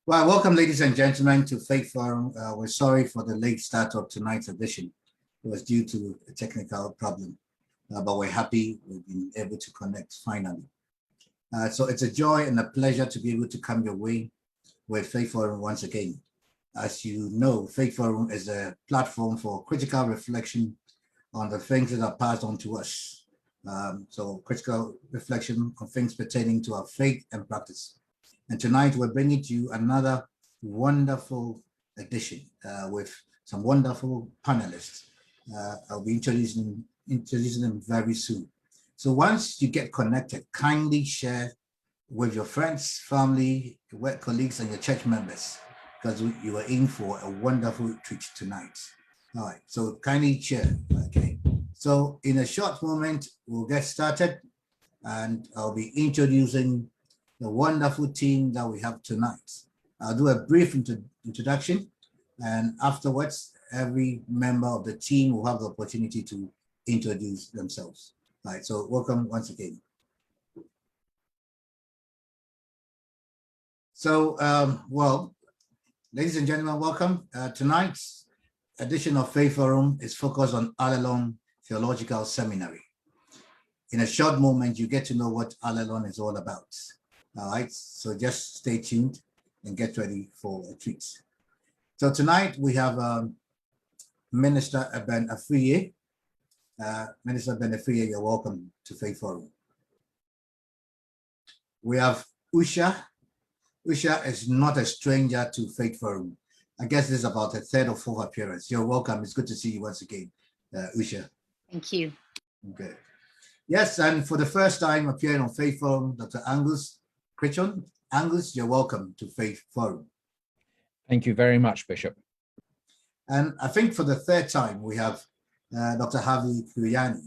Well, welcome, ladies and gentlemen, to Faith Forum. We're sorry for the late start of tonight's edition. It was due to a technical problem, but we're happy we've been able to connect finally. So it's a joy and a pleasure to be able to come your way with Faith Forum once again. As you know, Faith Forum is a platform for critical reflection on the things that are passed on to us. So critical reflection on things pertaining to our faith and practice. And tonight we're bringing to you another wonderful edition with some wonderful panelists. I'll be introducing them very soon. So once you get connected, kindly share with your friends, family, work colleagues, and your church members, because you are in for a wonderful treat tonight. All right, so kindly share, okay? So in a short moment, we'll get started, and I'll be introducing the wonderful team that we have tonight. I'll do a brief introduction, and afterwards, every member of the team will have the opportunity to introduce themselves. All right, so welcome once again. So, well, ladies and gentlemen, welcome. Tonight's edition of Faith Forum is focused on Allelon Theological Seminary. In a short moment, you get to know what Allelon is all about. All right, so just stay tuned and get ready for a treat. So tonight we have Minister Ben Afriye. Minister Ben Afriye, you're welcome to Faith Forum. We have Usha. Usha is not a stranger to Faith Forum. I guess this is about her third or fourth appearance. You're welcome. It's good to see you once again, Usha. Thank you. Okay. Yes, and for the first time appearing on Faith Forum, Dr. Angus Christian. Angus, you're welcome to Faith Forum. Thank you very much, Bishop. And I think for the third time, we have Dr. Harvey Kuyani.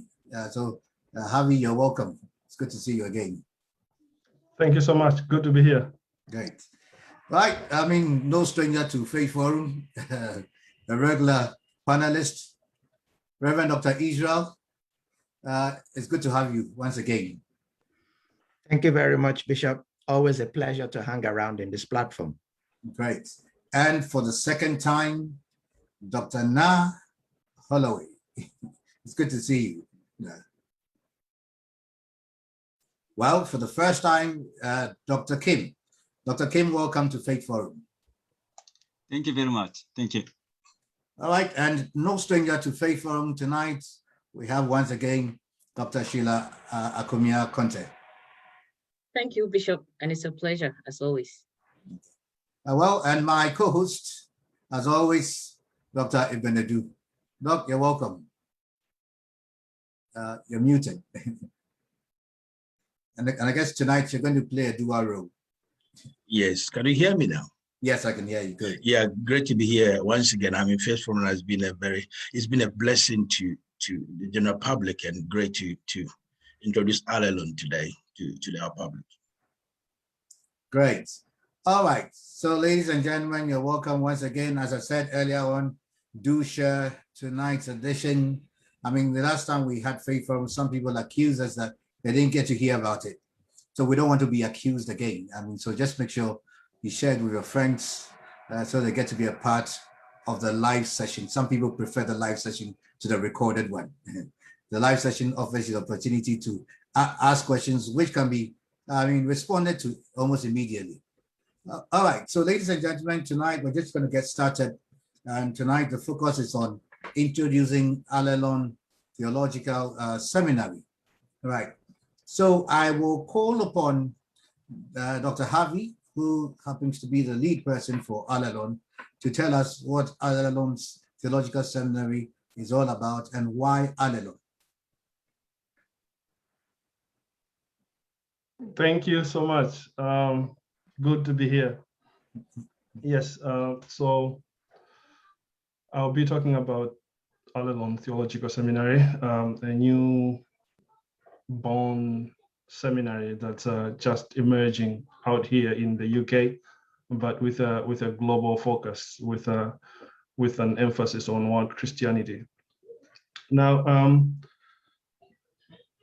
Harvey, you're welcome. It's good to see you again. Thank you so much. Good to be here. Great. Right. I mean, no stranger to Faith Forum, a regular panelist, Reverend Dr. Israel. It's good to have you once again. Thank you very much, Bishop. Always a pleasure to hang around in this platform. Great. And for the second time, Dr. Na Holloway. It's good to see you. Yeah. Well, for the first time, Dr. Kim. Dr. Kim, welcome to Faith Forum. Thank you very much. Thank you. All right, and no stranger to Faith Forum tonight, we have once again Dr. Sheila Akumia Conte. Thank you, Bishop, and it's a pleasure, as always. Well, and my co-host, as always, Dr. Ibenedu. Doc, you're welcome. You're muted. and I guess tonight you're going to play a dual role. Yes, can you hear me now? Yes, I can hear you. Good. Yeah, great to be here once again. I mean, Faith Forum has been it's been a blessing to the general public, and great to introduce Allelon today to our public. Great. All right. So, ladies and gentlemen, you're welcome once again. As I said earlier on, do share tonight's edition. I mean, the last time we had Faith Forum, some people accused us that they didn't get to hear about it. So we don't want to be accused again. I mean, so just make sure you share it with your friends so they get to be a part of the live session. Some people prefer the live session to the recorded one. The live session offers you the opportunity to ask questions, which can be, responded to almost immediately. All right, so ladies and gentlemen, tonight we're just going to get started. And tonight the focus is on introducing Allelon Theological Seminary. All right, so I will call upon Dr. Harvey, who happens to be the lead person for Allelon, to tell us what Allelon's Theological Seminary is all about and why Allelon. Thank you so much. Good to be here. Yes, so I'll be talking about Allelon Theological Seminary, a new born seminary that's just emerging out here in the UK, but with a global focus, with an emphasis on world Christianity. Now,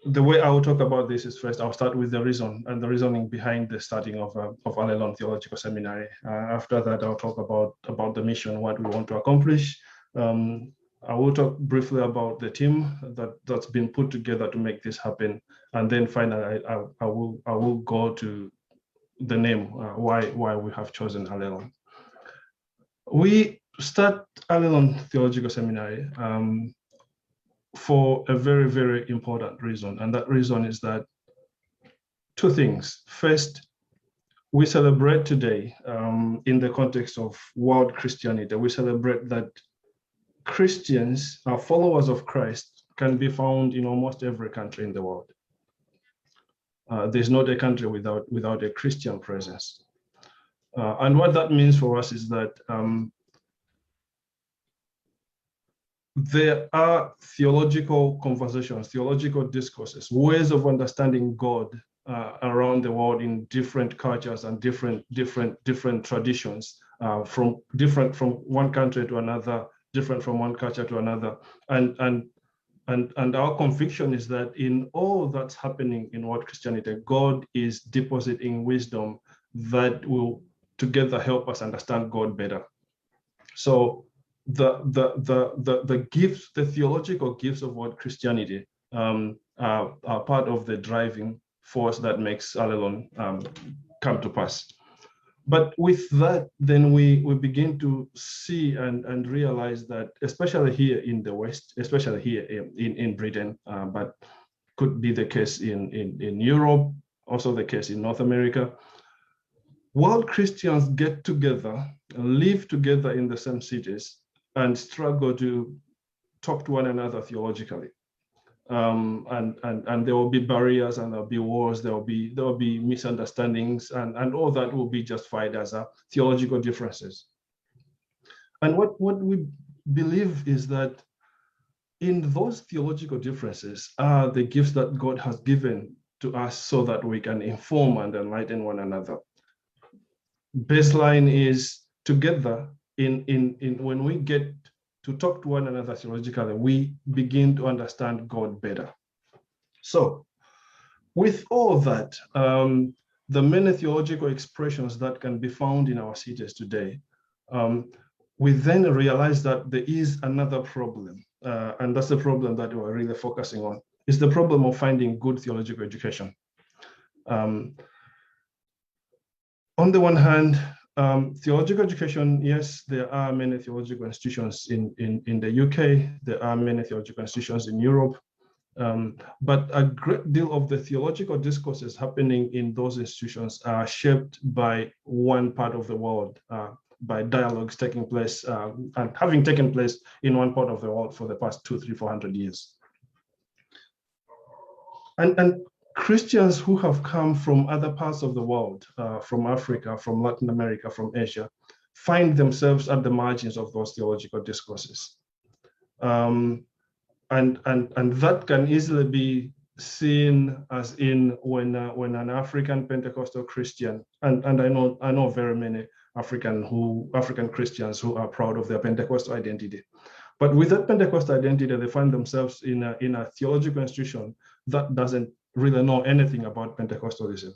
the way I will talk about this is first, I'll start with the reason and the reasoning behind the starting of Allelon Theological Seminary. After that, I'll talk about the mission, what we want to accomplish. I will talk briefly about the team that's been put together to make this happen. And then finally, I will go to the name, why we have chosen Allelon. We start Allelon Theological Seminary for a very, very important reason. And that reason is that two things. First, we celebrate today, in the context of world Christianity, we celebrate that Christians, followers of Christ, can be found in almost every country in the world. There's not a country without a Christian presence. And what that means for us is that there are theological conversations, theological discourses, ways of understanding God around the world in different cultures and different traditions, from one country to another, different from one culture to another. And our conviction is that in all that's happening in world Christianity, God is depositing wisdom that will together help us understand God better. So the gifts, the theological gifts of world Christianity are part of the driving force that makes Allelon come to pass. But with that, then we begin to see and realize that, especially here in the West, especially here in Britain, but could be the case in Europe, also the case in North America, world Christians get together, live together in the same cities, and struggle to talk to one another theologically. And there will be barriers, and there'll be wars, there will be misunderstandings, and all that will be justified as theological differences. And what we believe is that in those theological differences are the gifts that God has given to us so that we can inform and enlighten one another. Baseline is together when we get to talk to one another theologically, we begin to understand God better. So with all that, the many theological expressions that can be found in our cities today, we then realize that there is another problem, and that's the problem that we're really focusing on. It's the problem of finding good theological education. On the one hand, theological education, yes, there are many theological institutions in the UK, there are many theological institutions in Europe, but a great deal of the theological discourses happening in those institutions are shaped by one part of the world, by dialogues taking place and having taken place in one part of the world for the past 200, 300, 400 years. And Christians who have come from other parts of the world, from Africa, from Latin America, from Asia, find themselves at the margins of those theological discourses. And that can easily be seen as in when an African Pentecostal Christian, and I know very many African Christians who are proud of their Pentecostal identity. But with that Pentecostal identity, they find themselves in a theological institution that doesn't really know anything about Pentecostalism.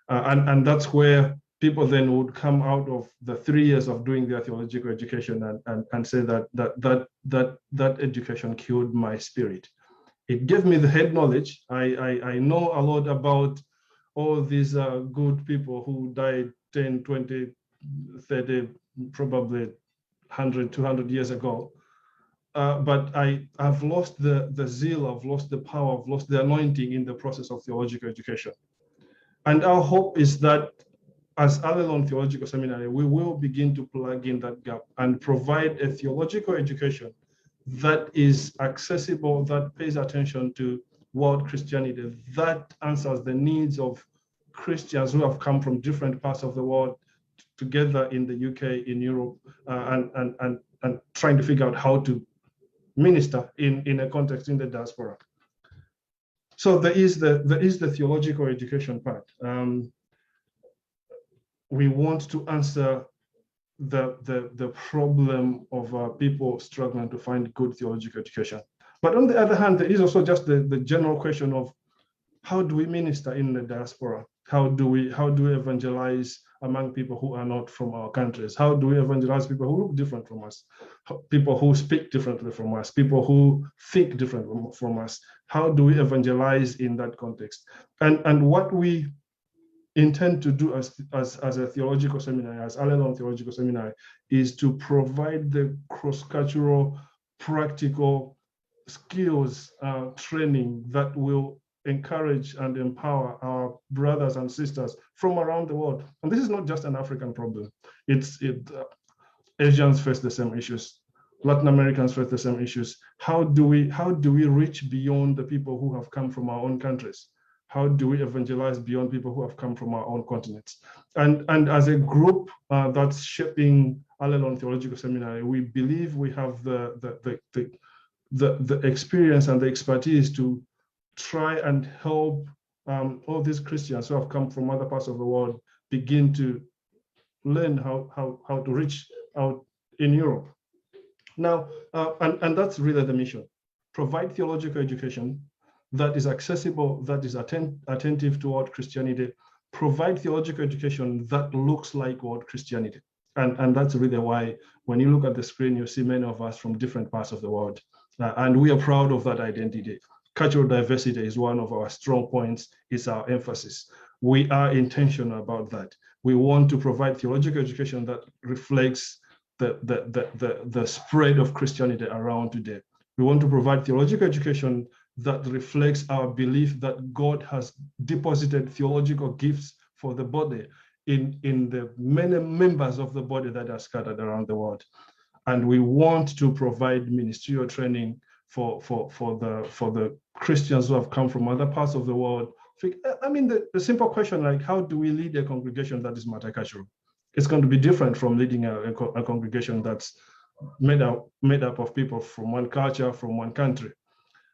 And that's where people then would come out of the 3 years of doing their theological education and say that education killed my spirit. It gave me the head knowledge. I know a lot about all these good people who died 10, 20, 30, probably 100, 200 years ago. But I've lost the zeal, I've lost the power, I've lost the anointing in the process of theological education. And our hope is that as Allelon Theological Seminary, we will begin to plug in that gap and provide a theological education that is accessible, that pays attention to world Christianity, that answers the needs of Christians who have come from different parts of the world together in the UK, in Europe, and trying to figure out how to minister in a context in the diaspora. So there is the theological education part. We want to answer the problem of people struggling to find good theological education. But on the other hand, there is also just the general question of how do we minister in the diaspora? How do we evangelize among people who are not from our countries? How do we evangelize people who look different from us, people who speak differently from us, people who think differently from us? How do we evangelize in that context? And what we intend to do as a theological seminary, as Allelon Theological Seminary, is to provide the cross-cultural, practical skills training that will encourage and empower our brothers and sisters from around the world. And this is not just an African problem. Asians face the same issues. Latin Americans face the same issues. How do we reach beyond the people who have come from our own countries? How do we evangelize beyond people who have come from our own continents? And as a group that's shaping Allelon Theological Seminary, we believe we have the experience and the expertise to try and help all these Christians who have come from other parts of the world begin to learn how to reach out in Europe. Now, and that's really the mission: provide theological education that is accessible, that is attentive toward Christianity, provide theological education that looks like what Christianity. And that's really why when you look at the screen, you see many of us from different parts of the world. And we are proud of that identity. Cultural diversity is one of our strong points, it's our emphasis. We are intentional about that. We want to provide theological education that reflects the spread of Christianity around today. We want to provide theological education that reflects our belief that God has deposited theological gifts for the body in the many members of the body that are scattered around the world. And we want to provide ministerial training for the Christians who have come from other parts of the world. I mean, the simple question, like, how do we lead a congregation that is multicultural? It's going to be different from leading a congregation that's made up of people from one culture, from one country.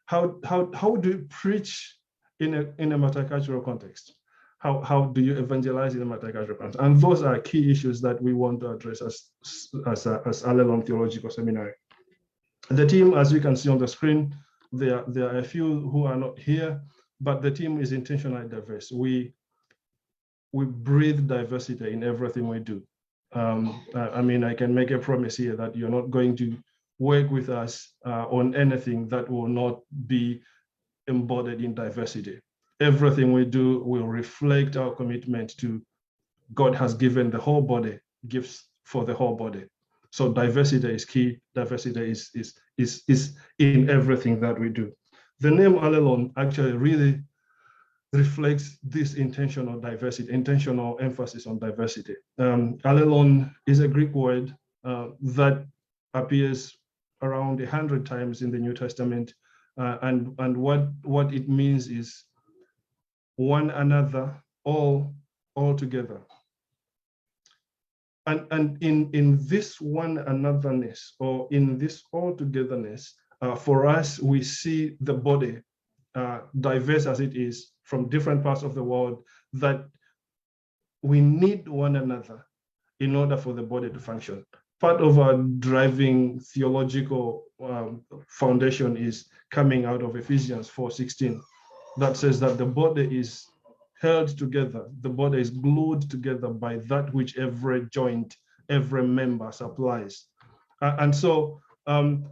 How do you preach in a multicultural context? How do you evangelize in a multicultural context? And those are key issues that we want to address as Allelon Theological Seminary. The team, as you can see on the screen, there are a few who are not here, but the team is intentionally diverse. We breathe diversity in everything we do. I mean, I can make a promise here that you're not going to work with us on anything that will not be embodied in diversity. Everything we do will reflect our commitment to God has given the whole body gifts for the whole body. So diversity is key. Diversity is in everything that we do. The name Allelon actually really reflects this intentional diversity, intentional emphasis on diversity. Allelon is a Greek word that appears around 100 times in the New Testament, and what it means is one another, all together. And in this one anotherness, or in this all togetherness, for us, we see the body, diverse as it is, from different parts of the world, that we need one another in order for the body to function. Part of our driving theological foundation is coming out of Ephesians 4:16, that says that the body is held together, the body is glued together by that which every joint, every member supplies. And so the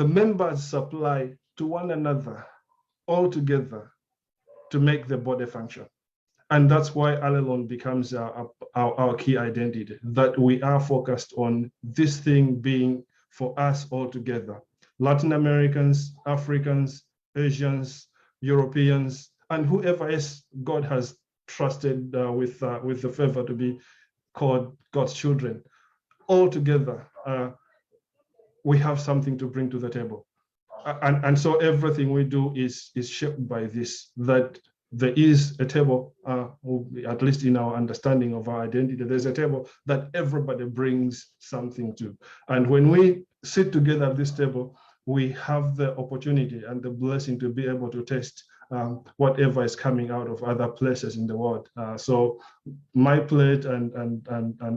members supply to one another all together to make the body function. And that's why Allelon becomes our key identity, that we are focused on this thing being for us all together. Latin Americans, Africans, Asians, Europeans, and whoever else God has trusted with the favor to be called God's children, all together, we have something to bring to the table. And so everything we do is shaped by this, that there is a table, at least in our understanding of our identity, there's a table that everybody brings something to. And when we sit together at this table, we have the opportunity and the blessing to be able to taste whatever is coming out of other places in the world. So my plate and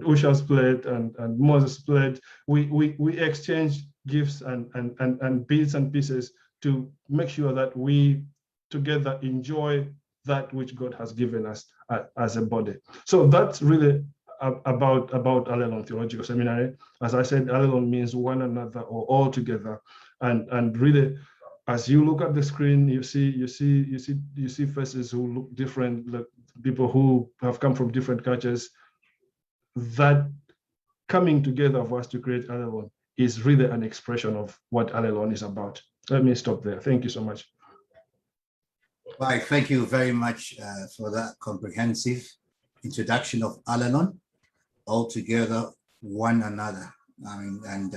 Usha's plate and Moses' plate, we exchange gifts and bits and pieces to make sure that we together enjoy that which God has given us as a body. So that's really about Allelon Theological Seminary. As I said, Allelon means one another or all together, and really, as you look at the screen, you see faces who look different, like people who have come from different cultures. That coming together of us to create Allelon is really an expression of what Allelon is about. Let me stop there. Thank you so much. Right, thank you very much for that comprehensive introduction of Allelon, all together, one another. I mean, and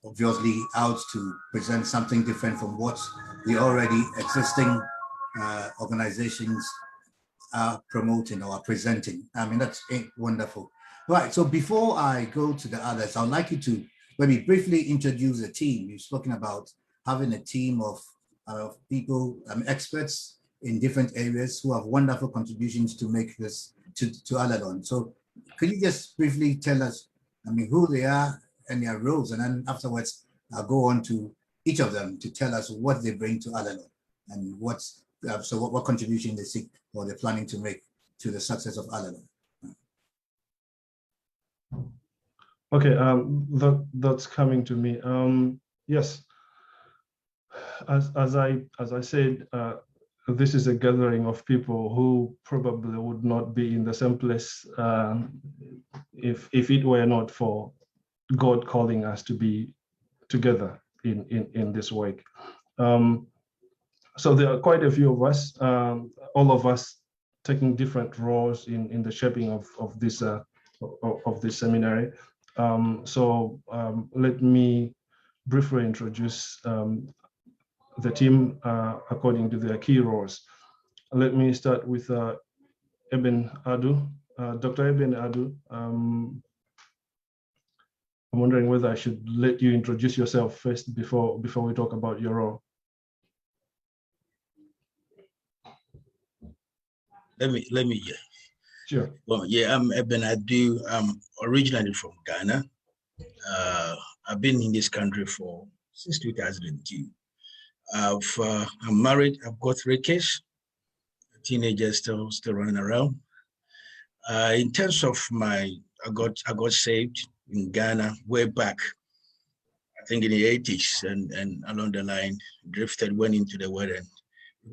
obviously out to present something different from what the already existing organizations are promoting or are presenting. I mean, that's wonderful. Right, so before I go to the others, I'd like you to maybe briefly introduce the team. You've spoken about having a team of people, experts in different areas who have wonderful contributions to make this to Allelon. So could you just briefly tell us, I mean, who they are and their roles, and then afterwards I'll go on to each of them to tell us what they bring to Allelon and what contribution they seek or they're planning to make to the success of Allelon. Okay, that's coming to me. Yes, as I said, this is a gathering of people who probably would not be in the same place if it were not for God calling us to be together in this work. So there are quite a few of us, all of us taking different roles in the shaping of this seminary. Let me briefly introduce the team according to their key roles. Let me start with Eben Adu. Dr. Eben Adu, I'm wondering whether I should let you introduce yourself first before we talk about your role. Let me. Yeah. Sure. Well, yeah, I'm Eben Adu. I'm originally from Ghana. I've been in this country since 2002. I'm married. I've got 3 kids. Teenagers still running around. In terms of I got saved in Ghana way back, I think in the 80s, and along the line drifted, went into the world and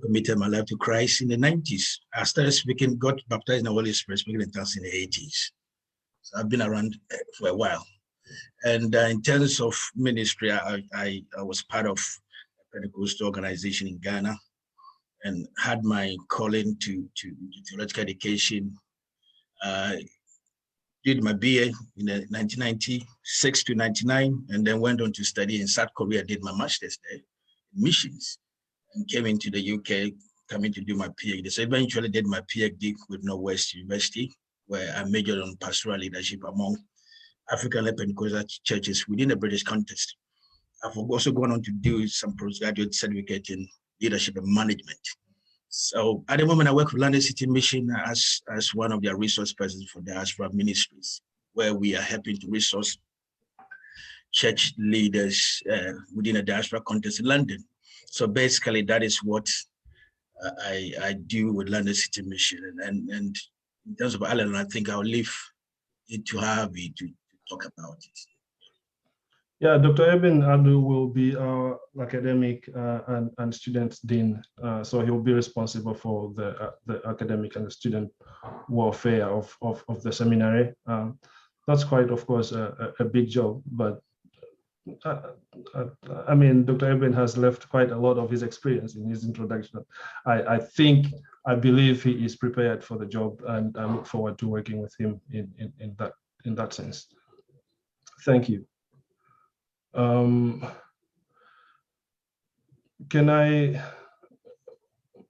committed my life to Christ in the 90s. I started got baptized in the Holy Spirit, speaking in tongues in the 80s. So I've been around for a while. And in terms of ministry, I was part of a Pentecostal organization in Ghana and had my calling to theological education. Did my BA in 1996 to 99, and then went on to study in South Korea, did my master's there in missions, and came into the UK, coming to do my PhD. So eventually did my PhD with Northwest University, where I majored on pastoral leadership among African Pentecostal churches within the British context. I've also gone on to do some postgraduate certificate in leadership and management. So at the moment, I work with London City Mission as one of their resource persons for diaspora ministries, where we are helping to resource church leaders within a diaspora context in London. So basically, that is what I do with London City Mission. And in terms of Allelon, I think I'll leave it to Harvey to talk about it. Yeah, Dr. Eben Adu will be our academic and student dean. So he'll be responsible for the academic and the student welfare of the seminary. That's quite, of course, a big job, but I mean, Dr. Eben has left quite a lot of his experience in his introduction. I believe he is prepared for the job, and I look forward to working with him in that sense. Thank you. Can I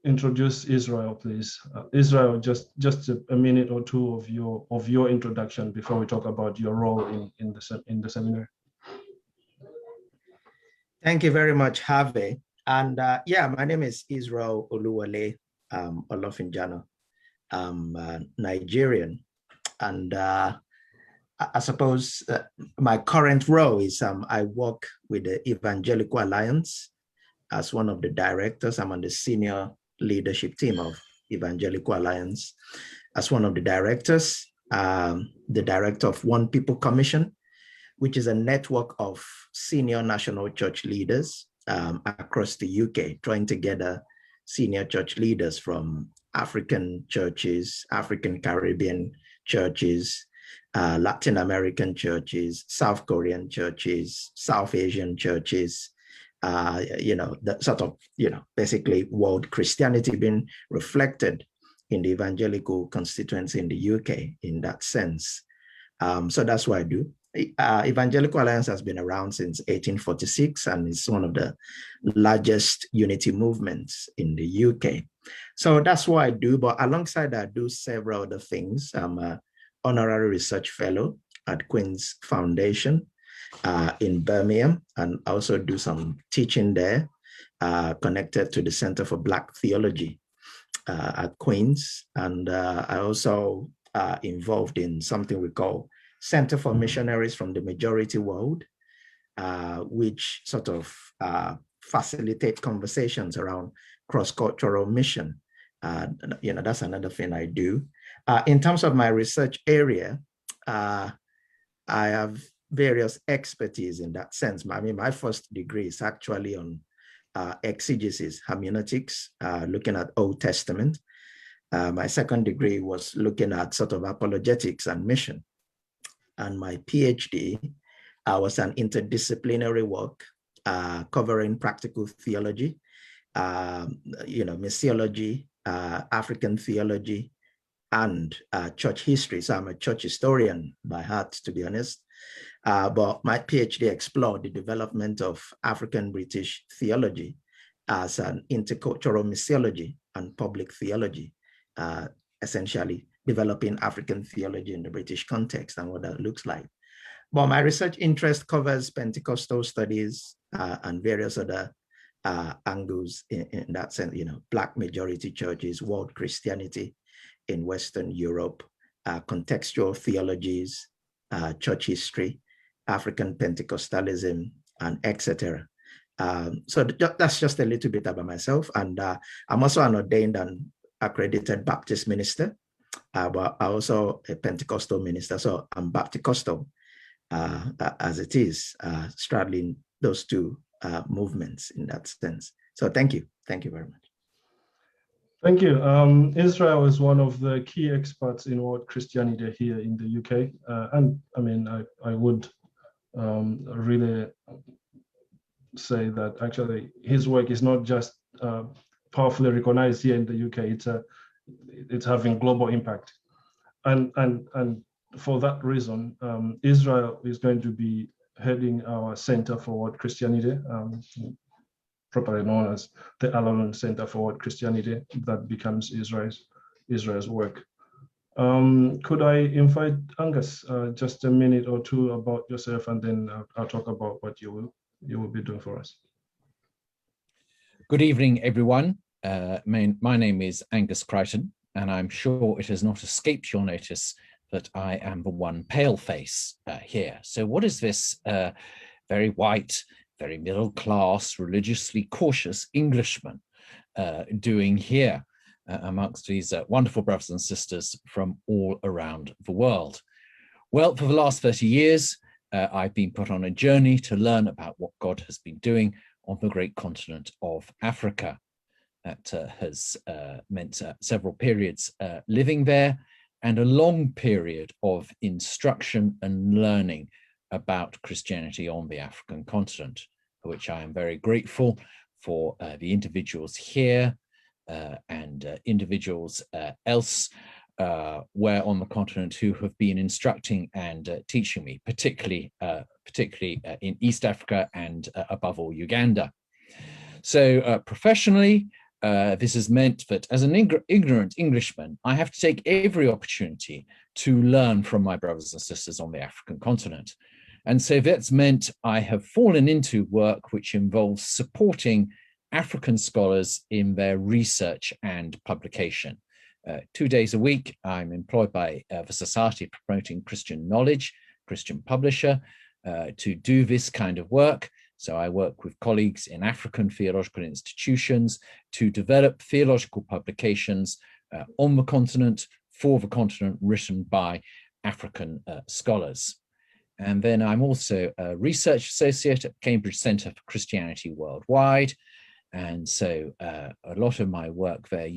introduce Israel, please? Israel, just a minute or two of your introduction before we talk about your role in the seminar. Thank you very much, Harvey. And yeah, my name is Israel Oluwale Olofinjano. I'm Nigerian, and I suppose my current role is I work with the Evangelical Alliance as one of the directors. I'm on the senior leadership team of Evangelical Alliance as one of the directors, the director of One People Commission, which is a network of senior national church leaders across the UK, drawing together senior church leaders from African churches, African Caribbean churches, Latin American churches, South Korean churches, South Asian churches, the sort of, basically world Christianity being reflected in the evangelical constituency in the UK in that sense. So that's what I do. Evangelical Alliance has been around since 1846 and is one of the largest unity movements in the UK. So that's what I do. But alongside that, I do several other things. I'm an honorary research fellow at Queen's Foundation in Birmingham, and also do some teaching there connected to the Center for Black Theology at Queen's. And I also involved in something we call Center for Missionaries from the Majority World, which sort of facilitate conversations around cross-cultural mission. That's another thing I do. In terms of my research area, I have various expertise in that sense. My first degree is actually on exegesis, hermeneutics, looking at Old Testament. My second degree was looking at sort of apologetics and mission. And my PhD was an interdisciplinary work covering practical theology, missiology, African theology, and church history. So I'm a church historian by heart, to be honest. But my PhD explored the development of African British theology as an intercultural missiology and public theology, essentially developing African theology in the British context and what that looks like. But my research interest covers Pentecostal studies and various other angles in that sense, Black majority churches, world Christianity in Western Europe, contextual theologies, church history, African Pentecostalism, and etc. So that's just a little bit about myself. And I'm also an ordained and accredited Baptist minister, but I'm also a Pentecostal minister. So I'm Bapticostal as it is, straddling those two movements in that sense. So thank you. Thank you very much. Thank you. Israel is one of the key experts in world Christianity here in the UK. And I mean, I would really say that actually his work is not just powerfully recognized here in the UK, it's having global impact. And for that reason, Israel is going to be heading our Center for World Christianity, properly known as the Allelon Center for World Christianity, that becomes Israel's work. Could I invite Angus just a minute or two about yourself, and then I'll talk about what you will be doing for us. Good evening, everyone. My name is Angus Crichton, and I'm sure it has not escaped your notice that I am the one pale face here. So what is this very white, very middle class, religiously cautious Englishman doing here amongst these wonderful brothers and sisters from all around the world? Well, for the last 30 years, I've been put on a journey to learn about what God has been doing on the great continent of Africa. That has meant several periods living there and a long period of instruction and learning about Christianity on the African continent, for which I am very grateful for the individuals here and individuals else where on the continent who have been instructing and teaching me, particularly in East Africa and above all Uganda. So professionally, this has meant that as an ignorant Englishman, I have to take every opportunity to learn from my brothers and sisters on the African continent. And so that's meant I have fallen into work which involves supporting African scholars in their research and publication. 2 days a week, I'm employed by the Society Promoting Christian Knowledge Christian publisher to do this kind of work. So I work with colleagues in African theological institutions to develop theological publications on the continent, for the continent, written by African scholars. And then I'm also a research associate at Cambridge Centre for Christianity Worldwide. And so a lot of my work there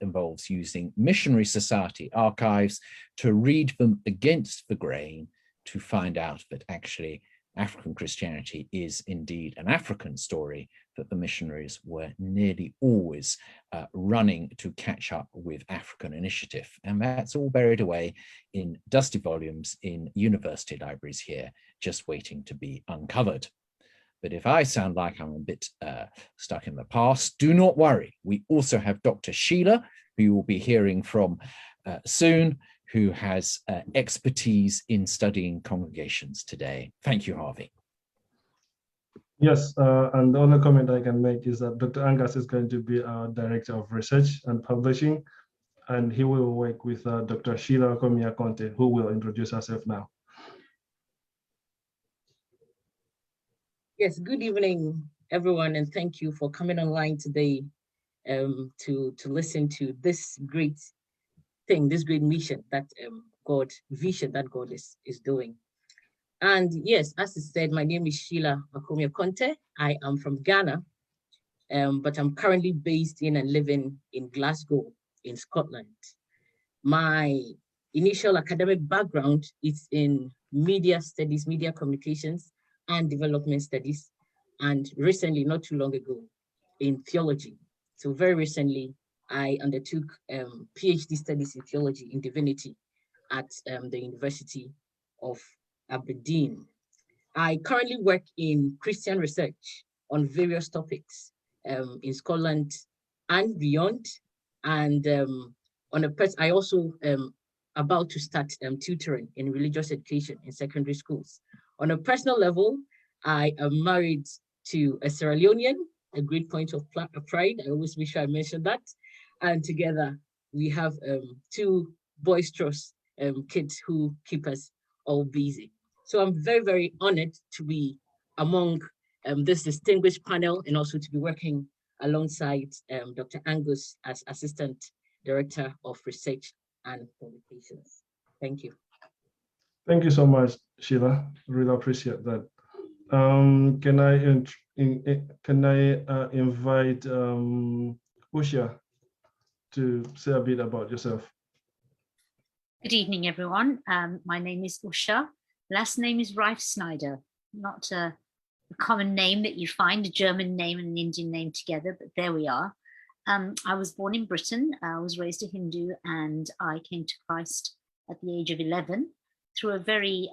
involves using missionary society archives to read them against the grain to find out that actually African Christianity is indeed an African story, that the missionaries were nearly always running to catch up with African initiative. And that's all buried away in dusty volumes in university libraries here, just waiting to be uncovered. But if I sound like I'm a bit stuck in the past, do not worry. We also have Dr. Sheila, who you will be hearing from soon, who has expertise in studying congregations today. Thank you, Harvey. Yes, and the only comment I can make is that Dr. Angus is going to be our Director of Research and Publishing, and he will work with Dr. Sheila Okomiya-Conte, who will introduce herself now. Yes, good evening, everyone, and thank you for coming online today to listen to this great thing, this great mission that vision that God is doing. And yes, as I said, my name is Sheila Okomiya-Conte. I am from Ghana, but I'm currently based in and living in Glasgow, in Scotland. My initial academic background is in media studies, media communications, and development studies, and recently, not too long ago, in theology. So very recently, I undertook PhD studies in theology in divinity at the University of Aberdeen. I currently work in Christian research on various topics in Scotland and beyond. And I also about to start tutoring in religious education in secondary schools. On a personal level, I am married to a Sierra Leonean, a great point of pride. I always wish I mentioned that. And together we have two boisterous kids who keep us all busy. So I'm very, very honored to be among this distinguished panel and also to be working alongside Dr. Angus as Assistant Director of Research and Publications. Thank you. Thank you so much, Sheila. Really appreciate that. Can I invite Usha to say a bit about yourself? Good evening, everyone. My name is Usha. Last name is Reif Snyder, not a common name that you find, a German name and an Indian name together, but there we are. I was born in Britain. I was raised a Hindu, and I came to Christ at the age of 11 through a very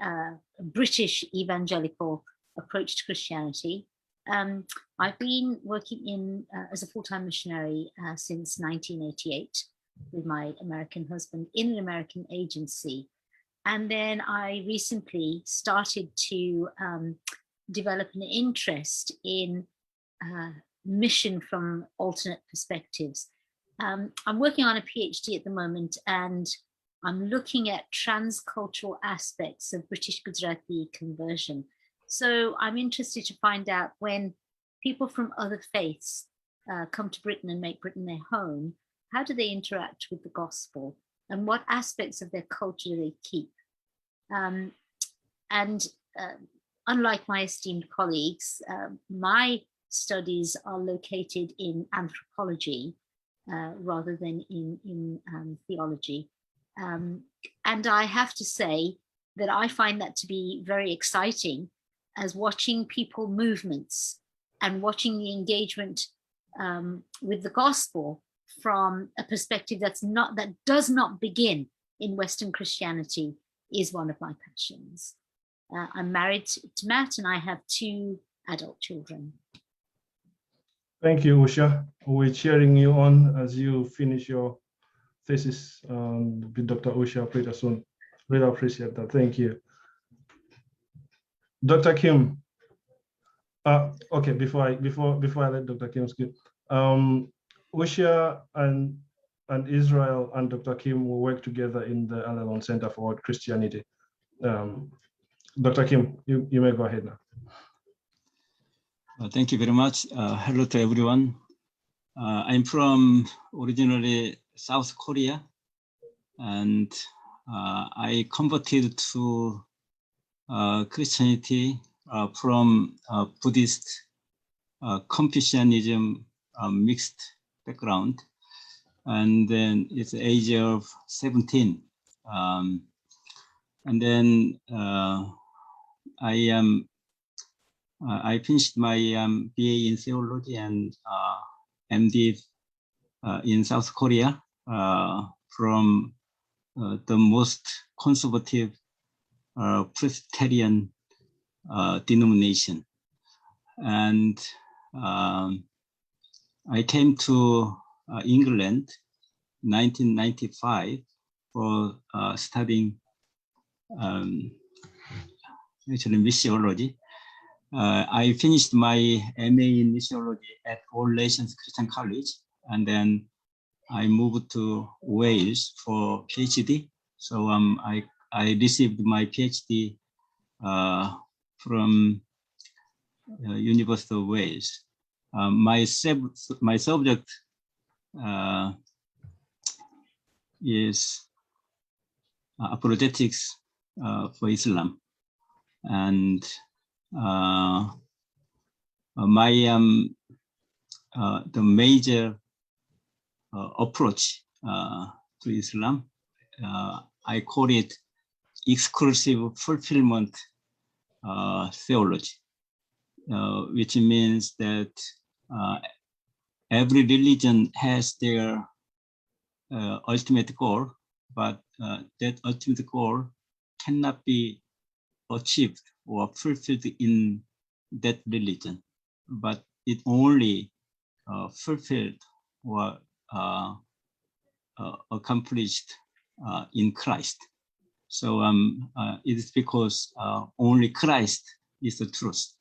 British evangelical approach to Christianity. I've been working as a full-time missionary since 1988 with my American husband in an American agency. And then I recently started to develop an interest in mission from alternate perspectives. I'm working on a PhD at the moment, and I'm looking at transcultural aspects of British Gujarati conversion. So I'm interested to find out, when people from other faiths come to Britain and make Britain their home, how do they interact with the gospel, and what aspects of their culture do they keep? Unlike my esteemed colleagues, my studies are located in anthropology rather than in theology. And I have to say that I find that to be very exciting, as watching people movements and watching the engagement with the gospel from a perspective that does not begin in Western Christianity is one of my passions. I'm married to Matt, and I have 2 adult children. Thank you, Usha. We're cheering you on as you finish your thesis with Dr. Usha pretty soon. Really appreciate that. Thank you. Dr. Kim. Okay, before I let Dr. Kim skip, Usha and Israel and Dr. Kim will work together in the Allelon Center for World Christianity. Dr. Kim, you may go ahead now. Thank you very much. Hello to everyone. I'm from originally South Korea, and I converted to Christianity from Buddhist Confucianism mixed background, and then it's the age of 17. And then I finished my BA in theology and MD in South Korea from the most conservative Presbyterian denomination. And I came to England 1995 for studying actually missiology. I finished my MA in missiology at All Nations Christian College, and then I moved to Wales for PhD. So I received my PhD from University of Wales. My subject is apologetics for Islam, and the major approach to Islam, I call it exclusive fulfillment theology, which means that every religion has their ultimate goal, but that ultimate goal cannot be achieved or fulfilled in that religion, but it only fulfilled or accomplished in Christ. So it is because only Christ is the truth.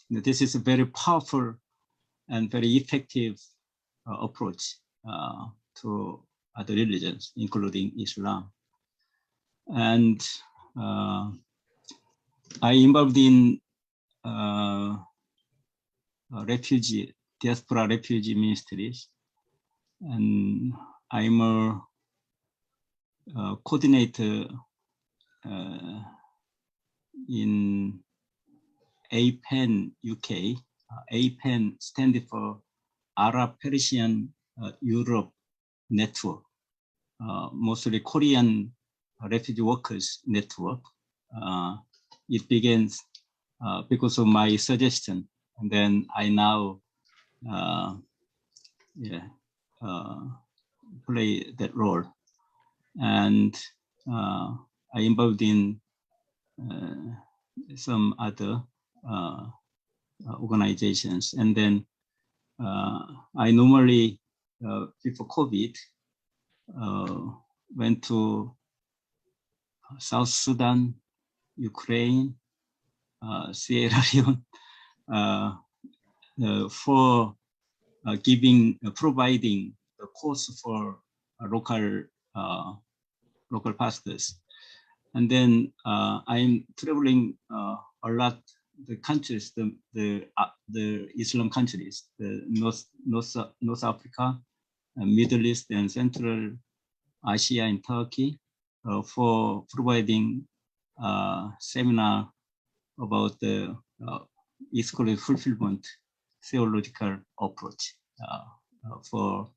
This is a very powerful and very effective approach to other religions, including Islam. And I involved in diaspora refugee ministries, and I'm a coordinator in APEN UK. APEN stands for Arab Persian Europe Network, mostly Korean refugee workers network. It begins because of my suggestion, and then I now play that role. And I involved in some other organizations. And then I normally, before COVID, went to South Sudan, Ukraine, Sierra Leone for providing the course for local pastors. And then I'm traveling a lot the countries, the Islam countries, the North Africa, Middle East, and Central Asia and Turkey for providing seminar about the exclusive fulfillment theological approach for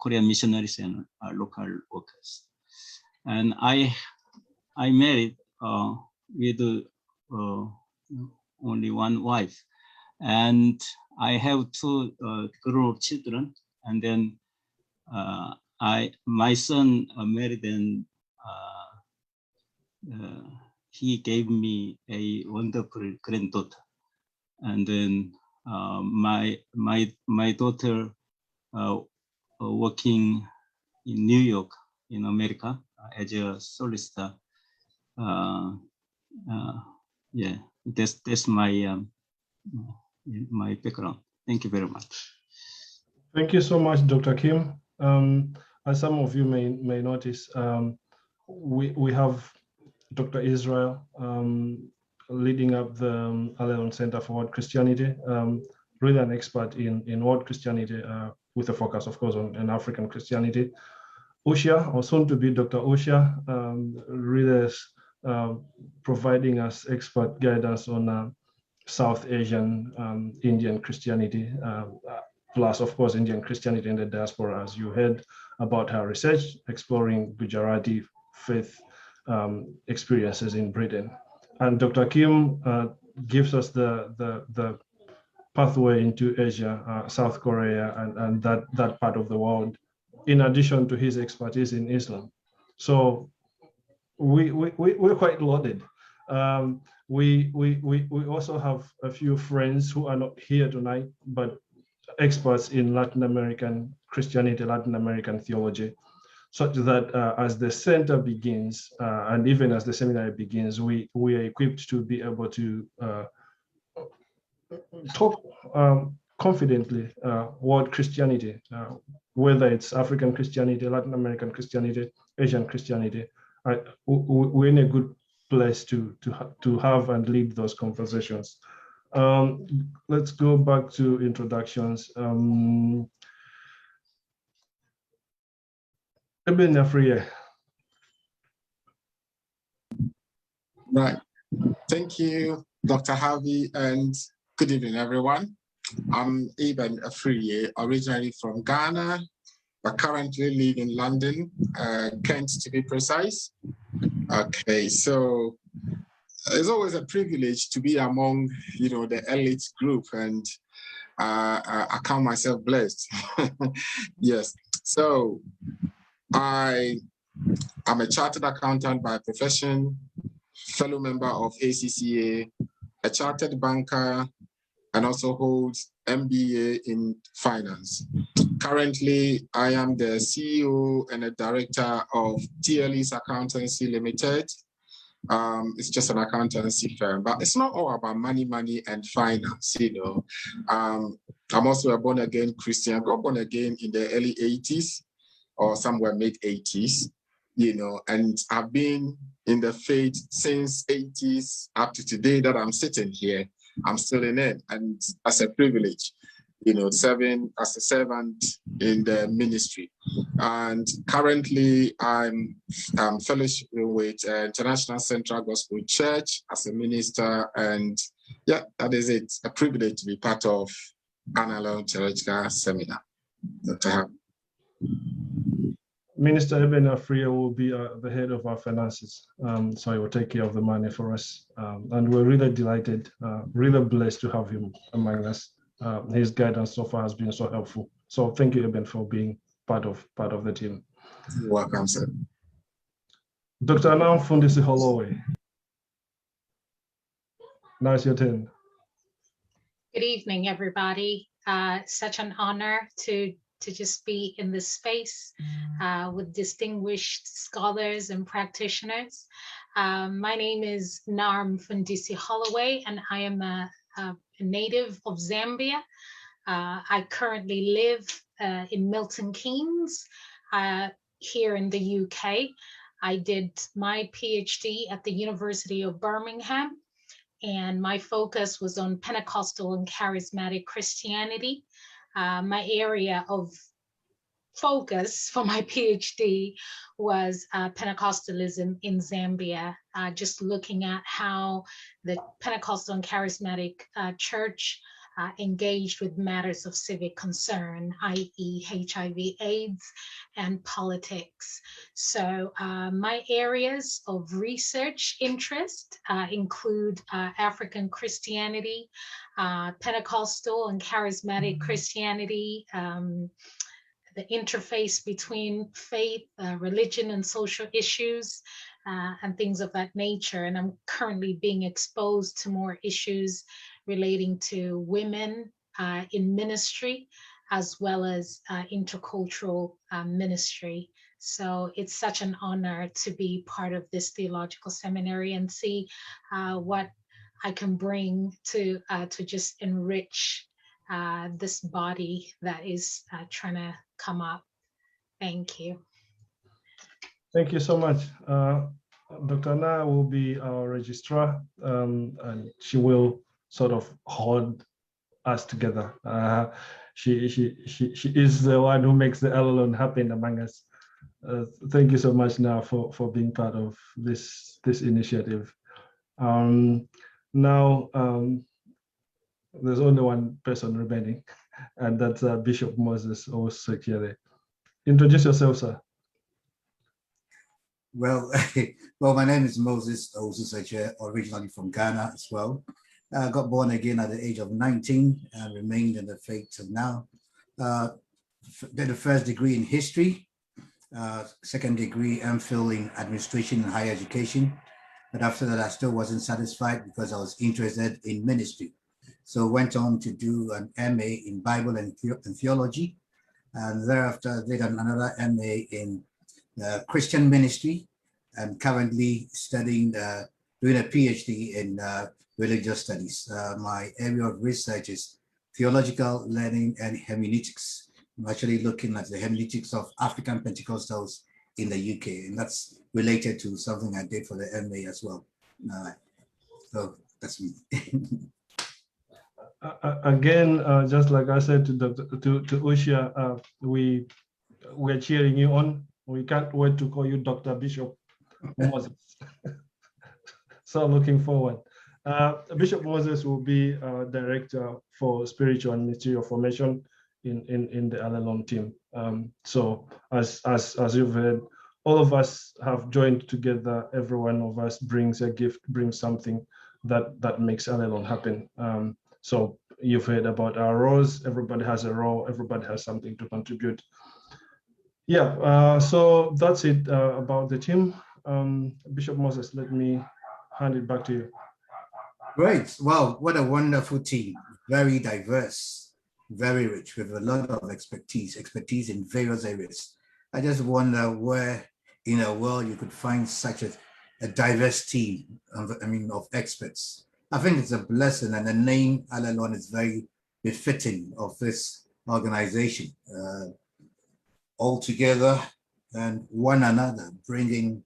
Korean missionaries and local workers. And I married with only one wife, and I have two grown-up children. And then my son married, and he gave me a wonderful granddaughter. And then my daughter working in New York in America as a solicitor. Yeah, that's my my background. Thank you very much. Thank you so much, Dr. Kim. As some of you may notice, we have Dr. Israel leading up the Allelon Center for World Christianity, really an expert in world Christianity with a focus, of course, on African Christianity. Usha, or soon to be Dr. Usha, really providing us expert guidance on South Asian Indian Christianity, plus, of course, Indian Christianity in the diaspora, as you heard about her research, exploring Gujarati faith experiences in Britain. And Dr. Kim gives us the pathway into Asia, South Korea, and that part of the world, in addition to his expertise in Islam. So we're quite loaded. We also have a few friends who are not here tonight, but experts in Latin American Christianity, Latin American theology, such that as the center begins, and even as the seminary begins, we are equipped to be able to talk confidently world Christianity, whether it's African Christianity, Latin American Christianity, Asian Christianity. We're in a good place to have and lead those conversations. Let's go back to introductions. Eben Afriye. Right. Thank you, Dr. Harvey, and good evening, everyone. I'm Eben Afriye, originally from Ghana, but currently live in London, Kent to be precise. Okay, so it's always a privilege to be among, the elite group, and I count myself blessed. Yes, so I am a chartered accountant by profession, fellow member of ACCA, a chartered banker, and also holds MBA in finance. Currently, I am the CEO and a director of TLE's Accountancy Limited. It's just an accountancy firm, but it's not all about money, and finance, I'm also a born-again Christian. I got born again in the early 80s or somewhere mid-80s, and I've been in the faith since 80s up to today that I'm sitting here. I'm still in it, and that's a privilege, serving as a servant in the ministry. And currently, I'm fellowship with International Central Gospel Church as a minister, and yeah, that is it. A privilege to be part of Allelon Theological Seminar. Dr. Ham. Minister Eben Afriye will be the head of our finances, so he will take care of the money for us. And we're really delighted, really blessed to have him among us. His guidance so far has been so helpful. So thank you, Eben, for being part of the team. You're welcome, sir. Dr. Anam Fundisi Holloway. Now it's your turn. Good evening, everybody. Such an honor to just be in this space with distinguished scholars and practitioners. My name is Narm Fundisi Holloway, and I am a native of Zambia. I currently live in Milton Keynes here in the UK. I did my PhD at the University of Birmingham, and my focus was on Pentecostal and charismatic Christianity. My area of focus for my PhD was Pentecostalism in Zambia, just looking at how the Pentecostal and charismatic church engaged with matters of civic concern, i.e. HIV/AIDS and politics. So my areas of research interest include African Christianity, Pentecostal and charismatic Christianity, the interface between faith, religion, and social issues, and things of that nature. And I'm currently being exposed to more issues relating to women in ministry, as well as intercultural ministry. So it's such an honor to be part of this theological seminary and see what I can bring to just enrich this body that is trying to come up. Thank you. Thank you so much. Dr. Na will be our registrar, and she will sort of hold us together. She is the one who makes the Allelon happen among us. Thank you so much now for being part of this initiative. Now, there's only one person remaining, and that's Bishop Moses Osekere. Introduce yourself, sir. Well, well, my name is Moses Osuseche, originally from Ghana as well. Got born again at the age of 19 and remained in the faith till now. Did the first degree in history, second degree MPhil in administration and higher education. But after that, I still wasn't satisfied because I was interested in ministry. So went on to do an MA in Bible and theology. And thereafter did another MA in Christian ministry, and currently studying, doing a PhD in religious studies. My area of research is theological learning and hermeneutics. I'm actually looking at the hermeneutics of African Pentecostals in the UK, and that's related to something I did for the MA as well. So that's me. Again, just like I said to Usha, we're cheering you on. We can't wait to call you Dr. Bishop Moses. So looking forward. Bishop Moses will be director for spiritual and ministerial formation in the Allelon team. So as you've heard, all of us have joined together. Every one of us brings a gift, brings something that makes Allelon happen. So you've heard about our roles. Everybody has a role. Everybody has something to contribute. Yeah, so that's it about the team. Bishop Moses, let me hand it back to you. Great. Well, what a wonderful team. Very diverse, very rich, with a lot of expertise in various areas. I just wonder where in a world you could find such a diverse team of experts. I think it's a blessing, and the name Allelon is very befitting of this organization. All together and one another, bringing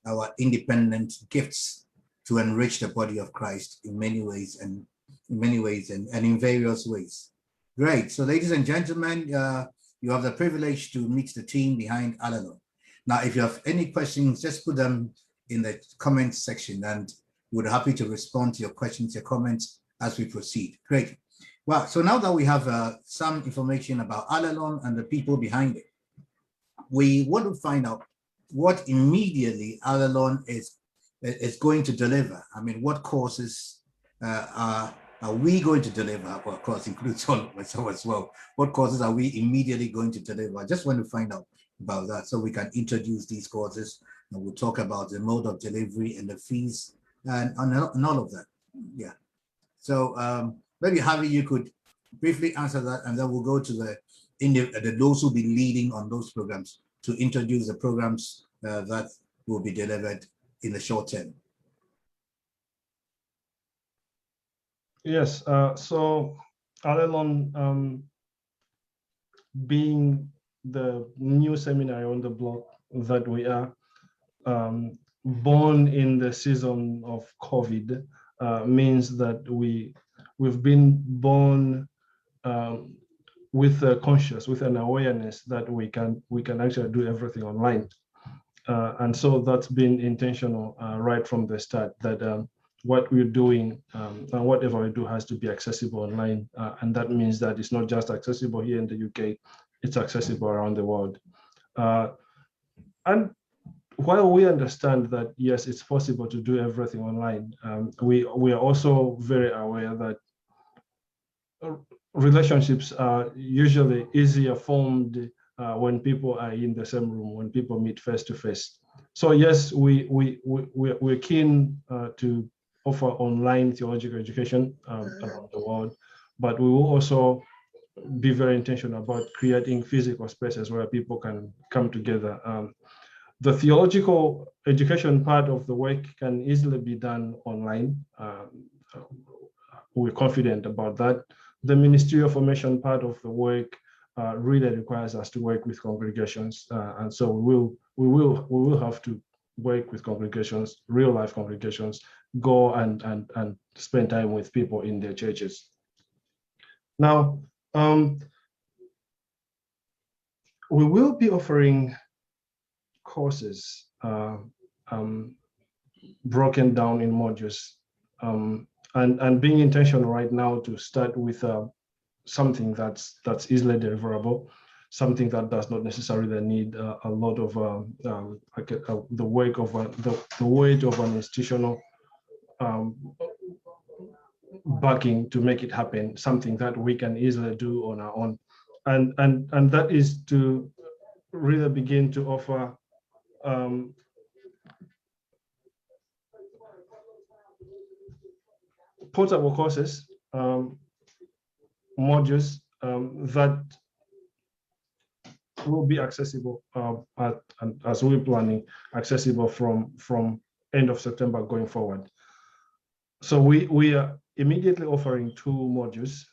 our independent gifts to enrich the body of Christ in many ways and in various ways. Great. So ladies and gentlemen, you have the privilege to meet the team behind Allelon. Now, if you have any questions, just put them in the comments section, and we're happy to respond to your questions, your comments as we proceed. Great. Well, so now that we have some information about Allelon and the people behind it, we want to find out what immediately Allelon is going to deliver. I mean, what courses are we going to deliver? Well, of course, includes all of myself as well. What courses are we immediately going to deliver? I just want to find out about that so we can introduce these courses, and we'll talk about the mode of delivery and the fees and all of that. Yeah. So maybe Javi, you could briefly answer that, and then we'll go to those who will be leading on those programs to introduce the programs that will be delivered in the short term. Yes, so Allelon, being the new seminary on the block that we are, born in the season of COVID, means that we've been born with a conscious, with an awareness that we can actually do everything online. And so that's been intentional right from the start, that what we're doing and whatever we do has to be accessible online. And that means that it's not just accessible here in the UK, it's accessible around the world. And while we understand that, yes, it's possible to do everything online, we are also very aware that relationships are usually easier formed when people are in the same room, when people meet face to face. So yes, we're keen to offer online theological education around the world, but we will also be very intentional about creating physical spaces where people can come together. The theological education part of the work can easily be done online. We're confident about that. The ministerial formation part of the work really requires us to work with congregations. And so we will we will have to work with congregations, real life congregations, go and spend time with people in their churches. Now, we will be offering courses broken down in modules, and being intentional right now to start with something that's easily deliverable, something that does not necessarily need a lot of the weight of an institutional backing to make it happen, something that we can easily do on our own, and that is to really begin to offer portable courses, modules that will be accessible as we're planning, accessible from end of September going forward. So we are immediately offering 2 modules,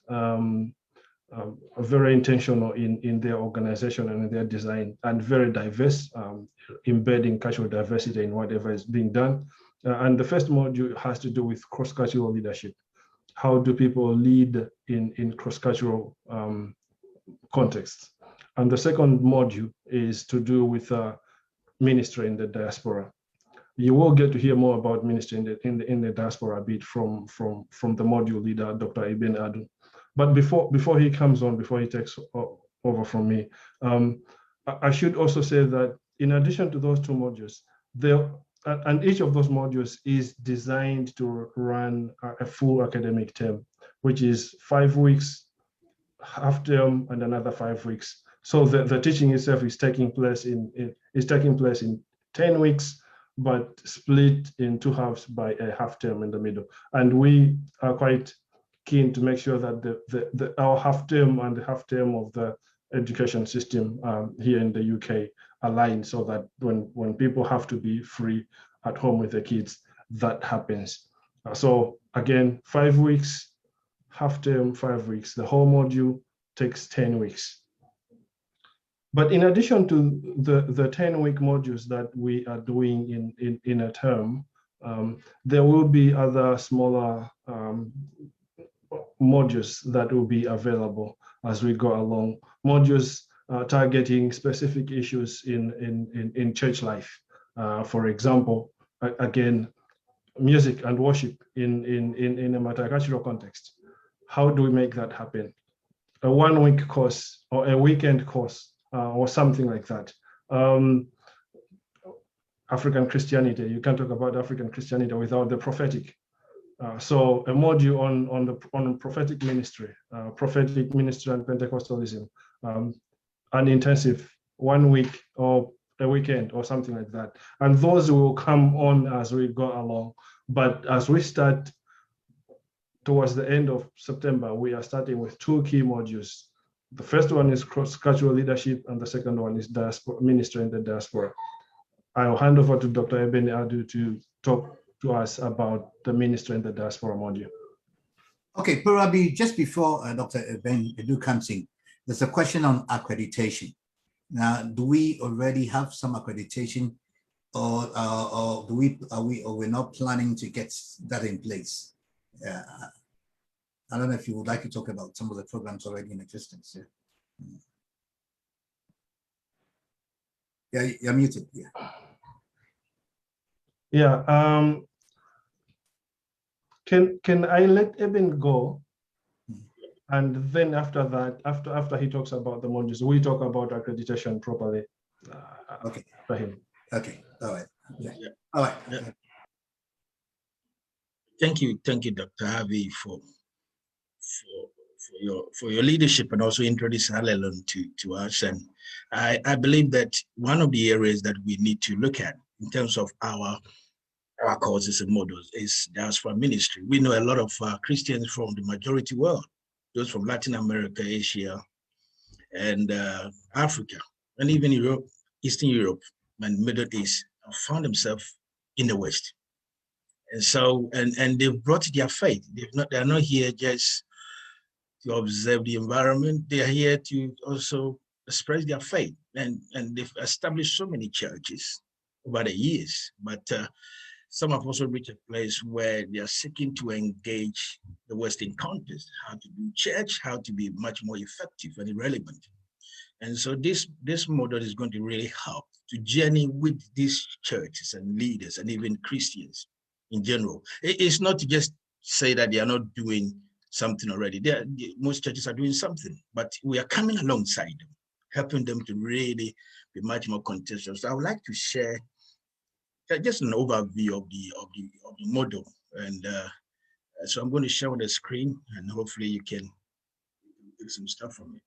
very intentional in their organization and in their design, and very diverse, embedding cultural diversity in whatever is being done. And the first module has to do with cross-cultural leadership. How do people lead in cross-cultural contexts? And the second module is to do with ministry in the diaspora. You will get to hear more about ministry in the diaspora a bit from the module leader, Dr. Ibn Adu. But before he comes on, before he takes over from me, I should also say that in addition to those 2 modules, and each of those modules is designed to run a full academic term, which is 5 weeks, half term, and another 5 weeks. So the teaching itself is taking place in 10 weeks, but split in 2 halves by a half term in the middle. And we are quite keen to make sure that our half term and the half term of the education system here in the UK align, so that when people have to be free at home with their kids, that happens. So again, 5 weeks, half term, 5 weeks. The whole module takes 10 weeks. But in addition to the 10-week modules that we are doing in a term, there will be other smaller modules that will be available as we go along. Modules targeting specific issues in church life. For example, again, music and worship in a multicultural context. How do we make that happen? A 1-week course or a weekend course or something like that. African Christianity, you can't talk about African Christianity without the prophetic. So a module on prophetic ministry and Pentecostalism, an intensive 1 week or a weekend or something like that. And those will come on as we go along. But as we start towards the end of September, we are starting with 2 key modules. The first one is cross-cultural leadership, and the second one is ministry in the diaspora. I'll hand over to Dr. Ibn Adu to talk to us about the ministry in the diaspora module. Okay, probably just before Dr. Ibn Adu comes in, there's a question on accreditation. Now, do we already have some accreditation, or we're not planning to get that in place? I don't know if you would like to talk about some of the programs already in existence. Yeah, you're muted. Yeah. Yeah. Can I let Eben go? And then after that, after he talks about the modules, we talk about accreditation properly. Okay. For him. Okay. All right. Yeah. Yeah. All right. Yeah. Thank you, Dr. Harvey, for your leadership, and also introducing Allelon to us. And I believe that one of the areas that we need to look at in terms of our courses and models is diaspora ministry. We know a lot of Christians from the majority world, those from Latin America, Asia, and Africa, and even Europe, Eastern Europe, and Middle East, have found themselves in the West. And so, and they've brought their faith. They're not here just to observe the environment. They are here to also express their faith, and they've established so many churches over the years. But some have also reached a place where they are seeking to engage the Western context, how to do church, how to be much more effective and relevant. And so this model is going to really help to journey with these churches and leaders and even Christians in general. It's not to just say that they are not doing something already. Most churches are doing something, but we are coming alongside them, helping them to really be much more contextual. So I would like to share just an overview of the model, and so I'm going to share on the screen, and hopefully you can take some stuff from it.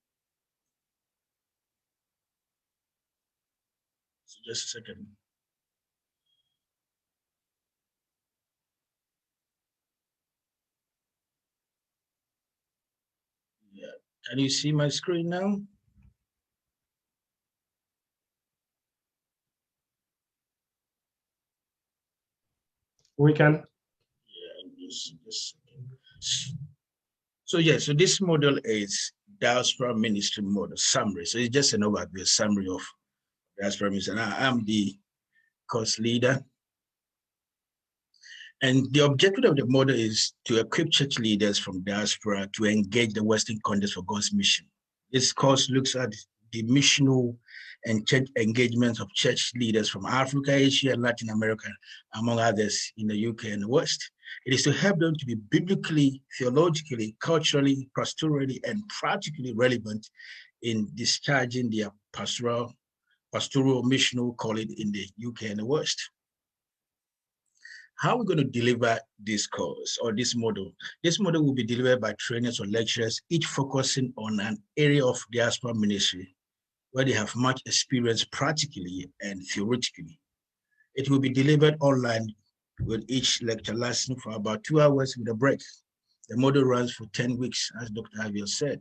So just a second. Yeah, can you see my screen now? We can. Yeah, just so yeah, so this model is diaspora ministry model summary. So it's just an overview summary of diaspora ministry. And I'm the course leader. And the objective of the model is to equip church leaders from diaspora to engage the Western context for God's mission. This course looks at the missional and church engagements of church leaders from Africa, Asia, and Latin America, among others in the UK and the West. It is to help them to be biblically, theologically, culturally, pastorally, and practically relevant in discharging their pastoral missional calling in the UK and the West. How are we going to deliver this course or this model? This model will be delivered by trainers or lecturers, each focusing on an area of diaspora ministry where they have much experience practically and theoretically. It will be delivered online with each lecture lasting for about 2 hours with a break. The model runs for 10 weeks, as Dr. Javier said.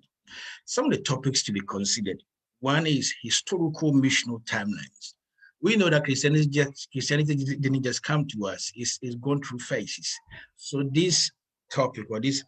Some of the topics to be considered. One is historical missional timelines. We know that Christianity didn't just come to us, it's gone through phases. So this topic or this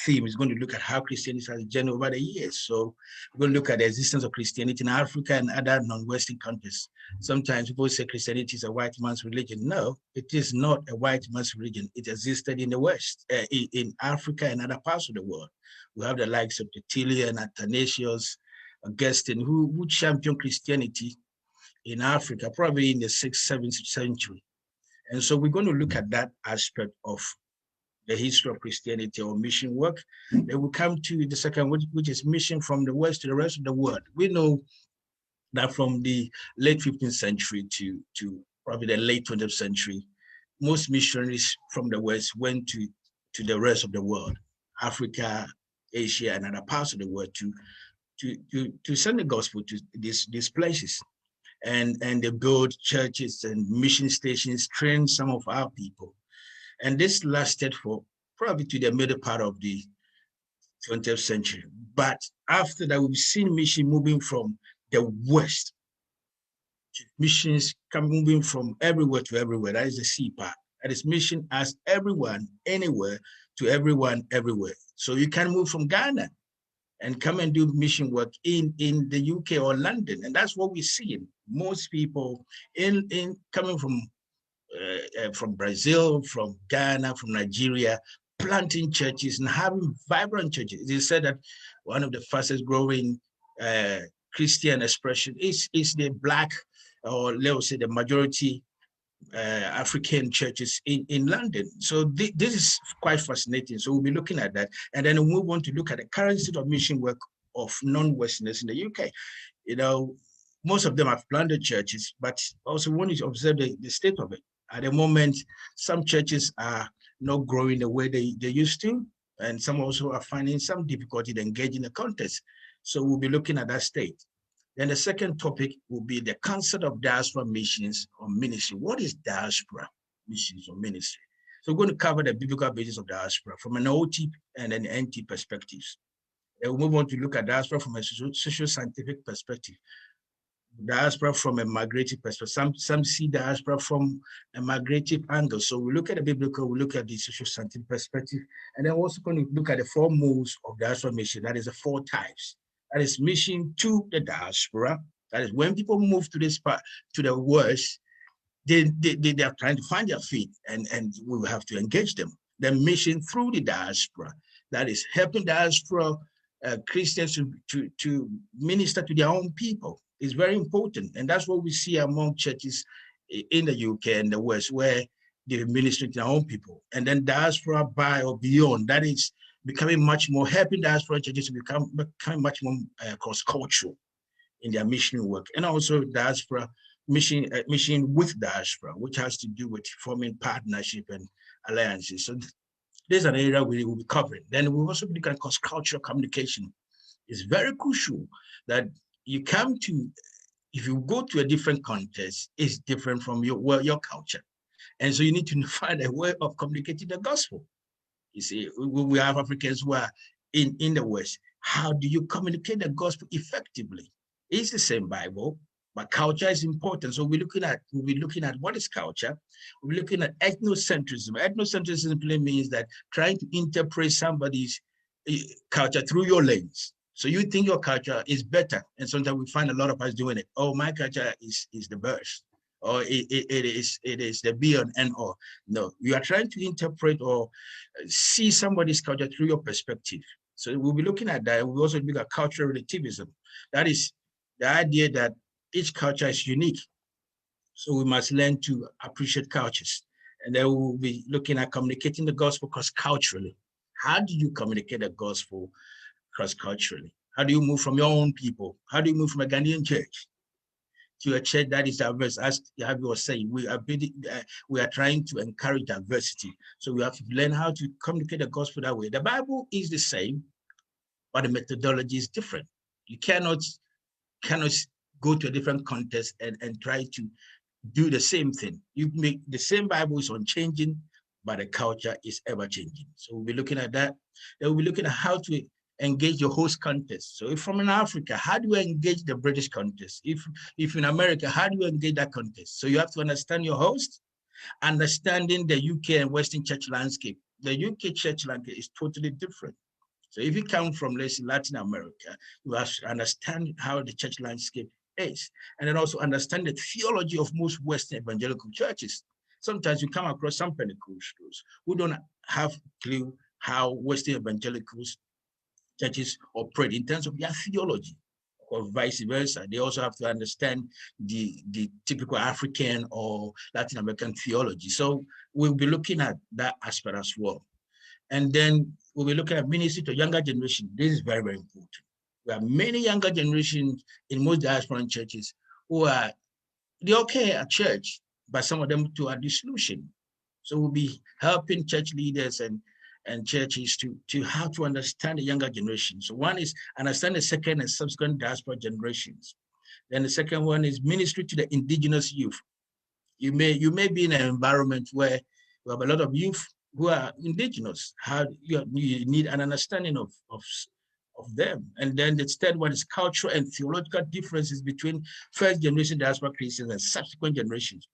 theme is going to look at how Christianity has journeyed over the years. So we're going to look at the existence of Christianity in Africa and other non-Western countries. Sometimes people say Christianity is a white man's religion. No, it is not a white man's religion. It existed in the West, in Africa and other parts of the world. We have the likes of Tertullian, Athanasius, Augustine, who championed Christianity in Africa, probably in the 6th, 7th century. And so we're going to look at that aspect of the history of Christianity or mission work. Then we come to the second, which is mission from the West to the rest of the world. We know that from the late 15th century to probably the late 20th century, most missionaries from the West went to the rest of the world, Africa, Asia, and other parts of the world to send the gospel to these places. And they built churches and mission stations, trained some of our people. And this lasted for probably to the middle part of the 20th century. But after that, we've seen mission moving from the West, missions moving from everywhere to everywhere. That is the C part. That is mission as everyone, anywhere, to everyone, everywhere. So you can move from Ghana and come and do mission work in the UK or London. And that's what we see. Most people in coming from Brazil, from Ghana, from Nigeria, planting churches and having vibrant churches. They said that one of the fastest growing Christian expression is the Black, or let's say the majority African churches in London. So this is quite fascinating. So we'll be looking at that. And then we'll move on to look at the current state of mission work of non-Westerners in the UK. You know, most of them have planted churches, but also want to observe the state of it. At the moment, some churches are not growing the way they used to, and some also are finding some difficulty to engage in the context. So we'll be looking at that state. Then the second topic will be the concept of diaspora missions or ministry. What is diaspora missions or ministry? So we're going to cover the biblical basis of diaspora from an OT and an NT perspectives. Then we'll move on to look at diaspora from a social scientific perspective. Diaspora from a migrative perspective. Some see diaspora from a migrative angle. So we look at the biblical, we look at the social scientific perspective, and then we're also going to look at the four modes of diaspora mission. That is the four types. that is mission to the diaspora. That is when people move to this part, to the West, they are trying to find their feet, and we will have to engage them. The mission through the diaspora, that is helping diaspora Christians to minister to their own people, is very important. And that's what we see among churches in the UK and the West, where they minister to their own people. And then diaspora by or beyond, that is becoming much more, helping diaspora churches to become much more cross-cultural in their mission work. And also diaspora mission with diaspora, which has to do with forming partnership and alliances. So there's an area we will be covering. Then we'll also look at cross-cultural communication. It's very crucial that you come to, if you go to a different context, it's different from your culture. And so you need to find a way of communicating the gospel. You see, we have Africans who are in the West. How do you communicate the gospel effectively? It's the same Bible, but culture is important. So we'll be looking at what is culture. We're looking at ethnocentrism. Ethnocentrism simply means that trying to interpret somebody's culture through your lens. So you think your culture is better, and sometimes we find a lot of us doing it. Oh, my culture is the best, or it is the be and end all. No, you are trying to interpret or see somebody's culture through your perspective. So we'll be looking at that. We'll also look at cultural relativism. That is the idea that each culture is unique. So we must learn to appreciate cultures. And then we'll be looking at communicating the gospel cross-culturally. How do you communicate the gospel cross-culturally? How do you move from your own people? How do you move from a Ghanaian church to a church that is diverse? As Yavi was saying, we are trying to encourage diversity. So we have to learn how to communicate the gospel that way. The Bible is the same, but the methodology is different. You cannot go to a different context and try to do the same thing. You make the same Bible is unchanging, but the culture is ever changing. So we'll be looking at that. Then we'll be looking at how to engage your host context. So if from in Africa, how do you engage the British context? If in America, how do you engage that context? So you have to understand your host, understanding the UK and Western church landscape. The UK church landscape is totally different. So if you come from, let's say, Latin America, you have to understand how the church landscape is, and then also understand the theology of most Western evangelical churches. Sometimes you come across some Pentecostals who don't have a clue how Western evangelicals churches operate in terms of their theology, or vice versa. They also have to understand the typical African or Latin American theology. So we'll be looking at that aspect as well. And then we'll be looking at ministry to younger generation. This is very, very important. We have many younger generations in most diasporan churches who are, they're okay at church, but some of them too are disillusioned. So we'll be helping church leaders and churches to how to understand the younger generation. So one is understand the second and subsequent diaspora generations. Then the second one is ministry to the indigenous youth. You may be in an environment where you have a lot of youth who are indigenous. How you need an understanding of them. And then the third one is cultural and theological differences between first generation diaspora Christians and subsequent generations.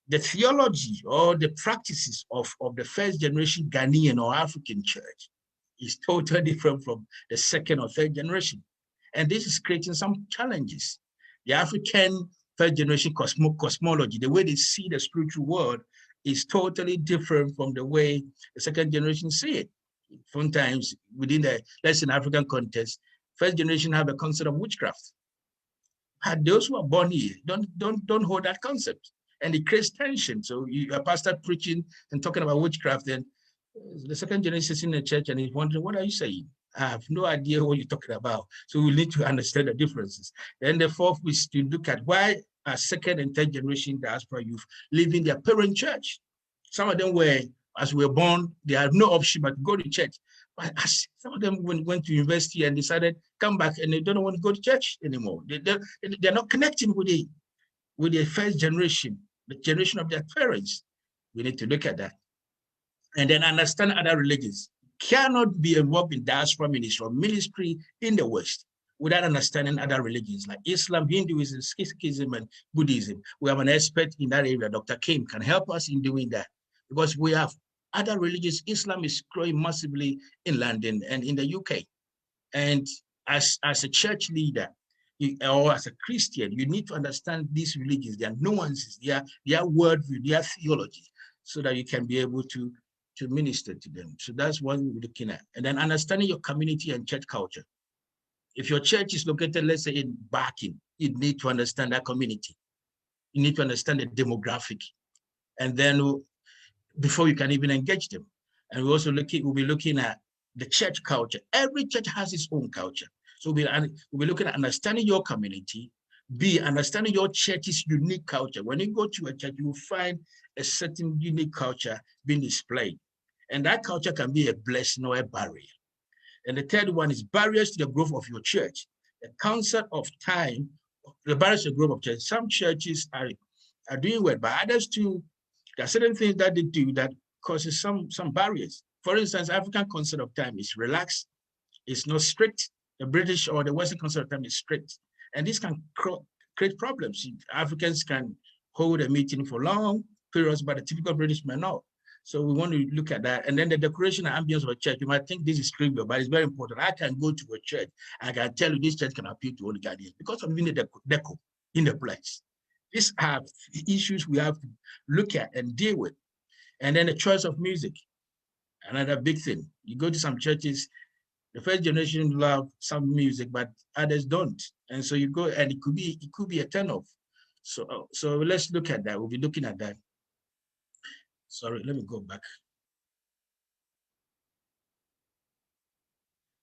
The theology or the practices of the first generation Ghanaian or African church is totally different from the second or third generation. And this is creating some challenges. The African first generation cosmology, the way they see the spiritual world, is totally different from the way the second generation see it. Sometimes within the less than African context, first generation have a concept of witchcraft. But those who are born here don't hold that concept. And it creates tension. So a pastor preaching and talking about witchcraft, then the second generation is in the church and he's wondering, what are you saying? I have no idea what you're talking about. So we need to understand the differences. Then the fourth is to look at why are second and third generation diaspora youth leaving their parent church. Some of them were, as we were born, they had no option but to go to church. But some of them went to university and decided come back and they don't want to go to church anymore. They're not connecting with the first generation, the generation of their parents. We need to look at that. And then understand other religions. Cannot be involved in diaspora ministry or ministry in the West without understanding other religions like Islam, Hinduism, Sikhism, and Buddhism. We have an expert in that area, Dr. Kim, can help us in doing that because we have other religions. Islam is growing massively in London and in the UK. And as a church leader, or as a Christian, you need to understand these religions, their nuances, their worldview, their theology, so that you can be able to minister to them. So that's what we're looking at. And then understanding your community and church culture. If your church is located, let's say in Barking, you need to understand that community. You need to understand the demographic. And then before you can even engage them. And we'll be looking at the church culture. Every church has its own culture. So we'll be looking at understanding your community, B, understanding your church's unique culture. When you go to a church, you will find a certain unique culture being displayed. And that culture can be a blessing or a barrier. And the third one is barriers to the growth of your church. The concept of time, the barriers to the growth of church. Some churches are doing well, but others too, there are certain things that they do that causes some barriers. For instance, African concept of time is relaxed, it's not strict. The British or the Western concept of time is strict. And this can create problems. Africans can hold a meeting for long periods, but the typical British may not. So we want to look at that. And then the decoration and ambience of a church, you might think this is trivial, but it's very important. I can go to a church, I can tell you this church can appeal to all the guardians because of even the deco in the place. These are issues we have to look at and deal with. And then the choice of music, another big thing. You go to some churches, the first generation love some music, but others don't. And so you go, and it could be a turnoff. So let's look at that. We'll be looking at that. Sorry, let me go back.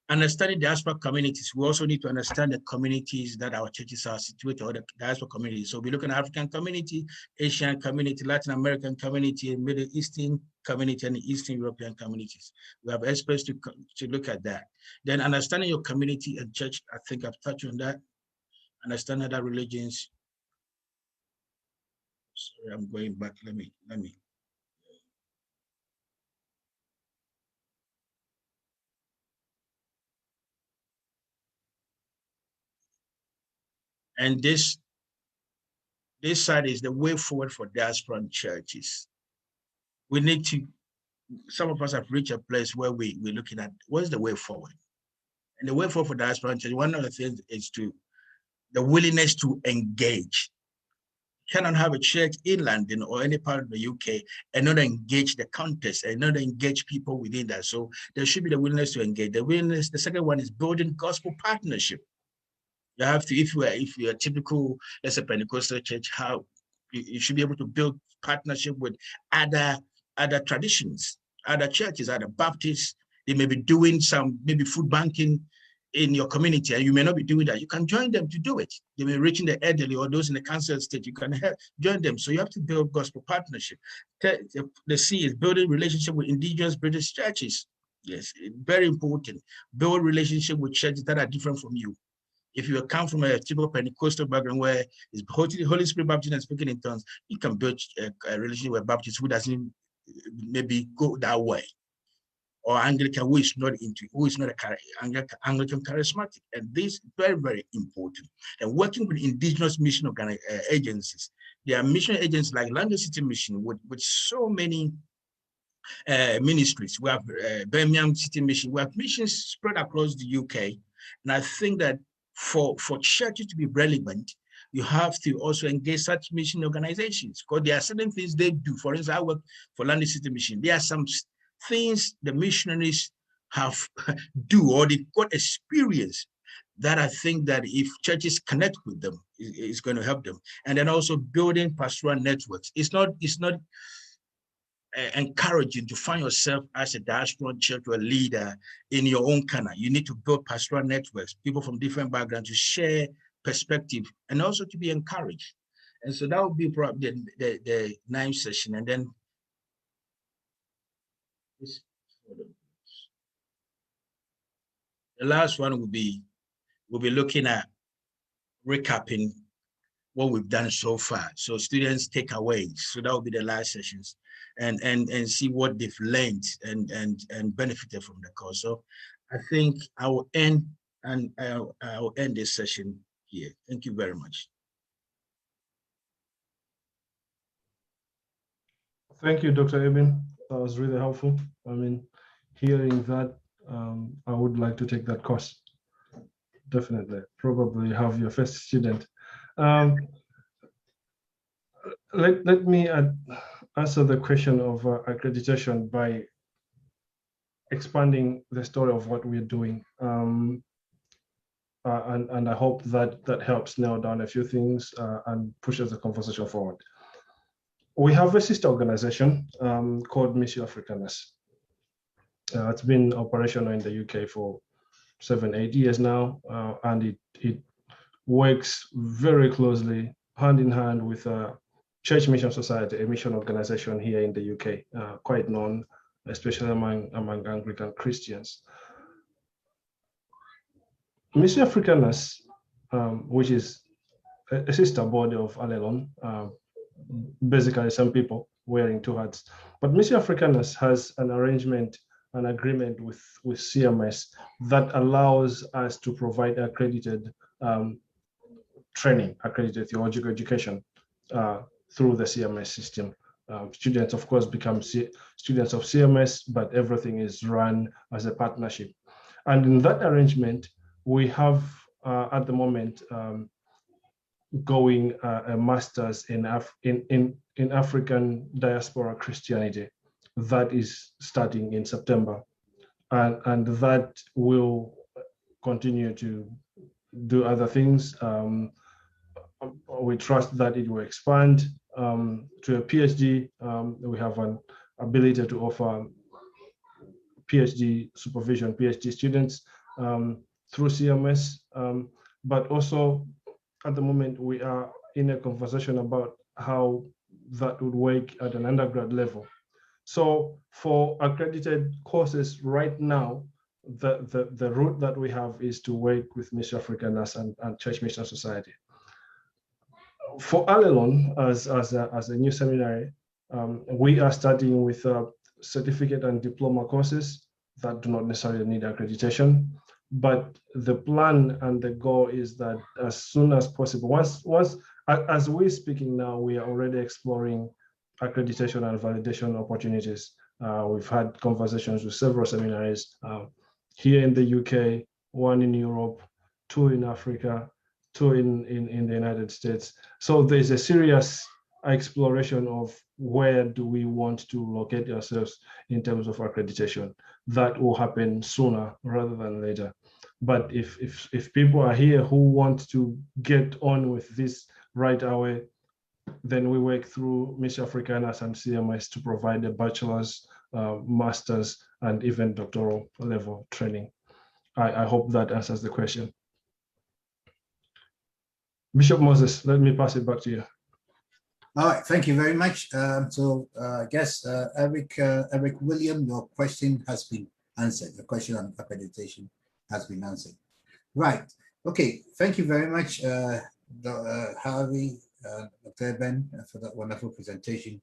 Understanding diaspora communities, we also need to understand the communities that our churches are situated, or the diaspora communities. So we're looking at African community, Asian community, Latin American community, Middle Eastern community, and Eastern European communities. We have experts to look at that. Then understanding your community and church, I think I've touched on that. Understand other religions. Sorry, I'm going back. Let me. And this side is the way forward for diaspora churches. We need to, some of us have reached a place where we're looking at what's the way forward. And the way forward for diaspora church, one of the things is the willingness to engage. You cannot have a church in London or any part of the UK and not engage the context and not engage people within that. So there should be the willingness to engage. The second one is building gospel partnership. You have to, if you're a typical, let's say, Pentecostal church, how you should be able to build partnership with other traditions, other churches, other Baptists. They may be doing some maybe food banking in your community, and you may not be doing that. You can join them to do it. They may be reaching the elderly or those in the council state. You can join them. So you have to build gospel partnership. The C is building relationship with indigenous British churches. Yes, very important. Build relationship with churches that are different from you. If you come from a typical Pentecostal background where it's Holy Spirit baptism and speaking in tongues, you can build a relationship with Baptist who doesn't maybe go that way, or Anglican who is not an Anglican charismatic. And this is very, very important. And working with indigenous mission agencies, there are mission agents like London City Mission with so many ministries. We have Birmingham City Mission. We have missions spread across the UK. And I think that for churches to be relevant, you have to also engage such mission organizations, because there are certain things they do. For instance, I work for London City Mission. There are some things the missionaries have do, or they've got experience, that I think that if churches connect with them, it's going to help them. And then also building pastoral networks. It's not encouraging to find yourself as a diaspora church or a leader in your own corner. You need to build pastoral networks, people from different backgrounds, to share perspective and also to be encouraged. And so that would be probably the ninth session. And then the last one will be, we'll be looking at recapping what we've done so far. So students takeaways. So that will be the last sessions, and see what they've learned and benefited from the course. So I think I will end this session here. Thank you very much. Thank you, Dr. Eben. That was really helpful. I mean, hearing that, I would like to take that course. definitely. Probably have your first student. Let me answer the question of accreditation by expanding the story of what we're doing. And I hope that helps nail down a few things and pushes the conversation forward. We have a sister organization called Mission Africanus. It's been operational in the UK for 7-8 years now, and it works very closely hand in hand with Church Mission Society, a mission organization here in the UK, quite known, especially among Anglican Christians. Mission Africanus, which is a sister body of Allelon, basically some people wearing two hats, but Mission Africanus has an arrangement, an agreement with CMS that allows us to provide accredited training, accredited theological education through the CMS system. Students, of course, become students of CMS, but everything is run as a partnership. And in that arrangement, we have at the moment going a master's in African diaspora Christianity that is starting in September, and that will continue to do other things. We trust that it will expand to a PhD. We have an ability to offer PhD supervision, PhD students through CMS, but also at the moment we are in a conversation about how that would work at an undergrad level. So for accredited courses right now, the route that we have is to work with Mission Africanus and Church Mission Society. For Allelon, as a new seminary, we are starting with certificate and diploma courses that do not necessarily need accreditation. But the plan and the goal is that as soon as possible, as we're speaking now, we are already exploring accreditation and validation opportunities. We've had conversations with several seminaries here in the UK, one in Europe, 2 in Africa, 2 in the United States. So there's a serious exploration of where do we want to locate ourselves in terms of accreditation. That will happen sooner rather than later. But if people are here who want to get on with this right away, then we work through Mission Africanus and CMS to provide a bachelor's, master's, and even doctoral level training. I hope that answers the question. Bishop Moses, let me pass it back to you. All right, thank you very much. I guess Eric William, your question has been answered. The question on accreditation has been answered. Right. Okay. Thank you very much, Harvey, Dr. Ben, for that wonderful presentation.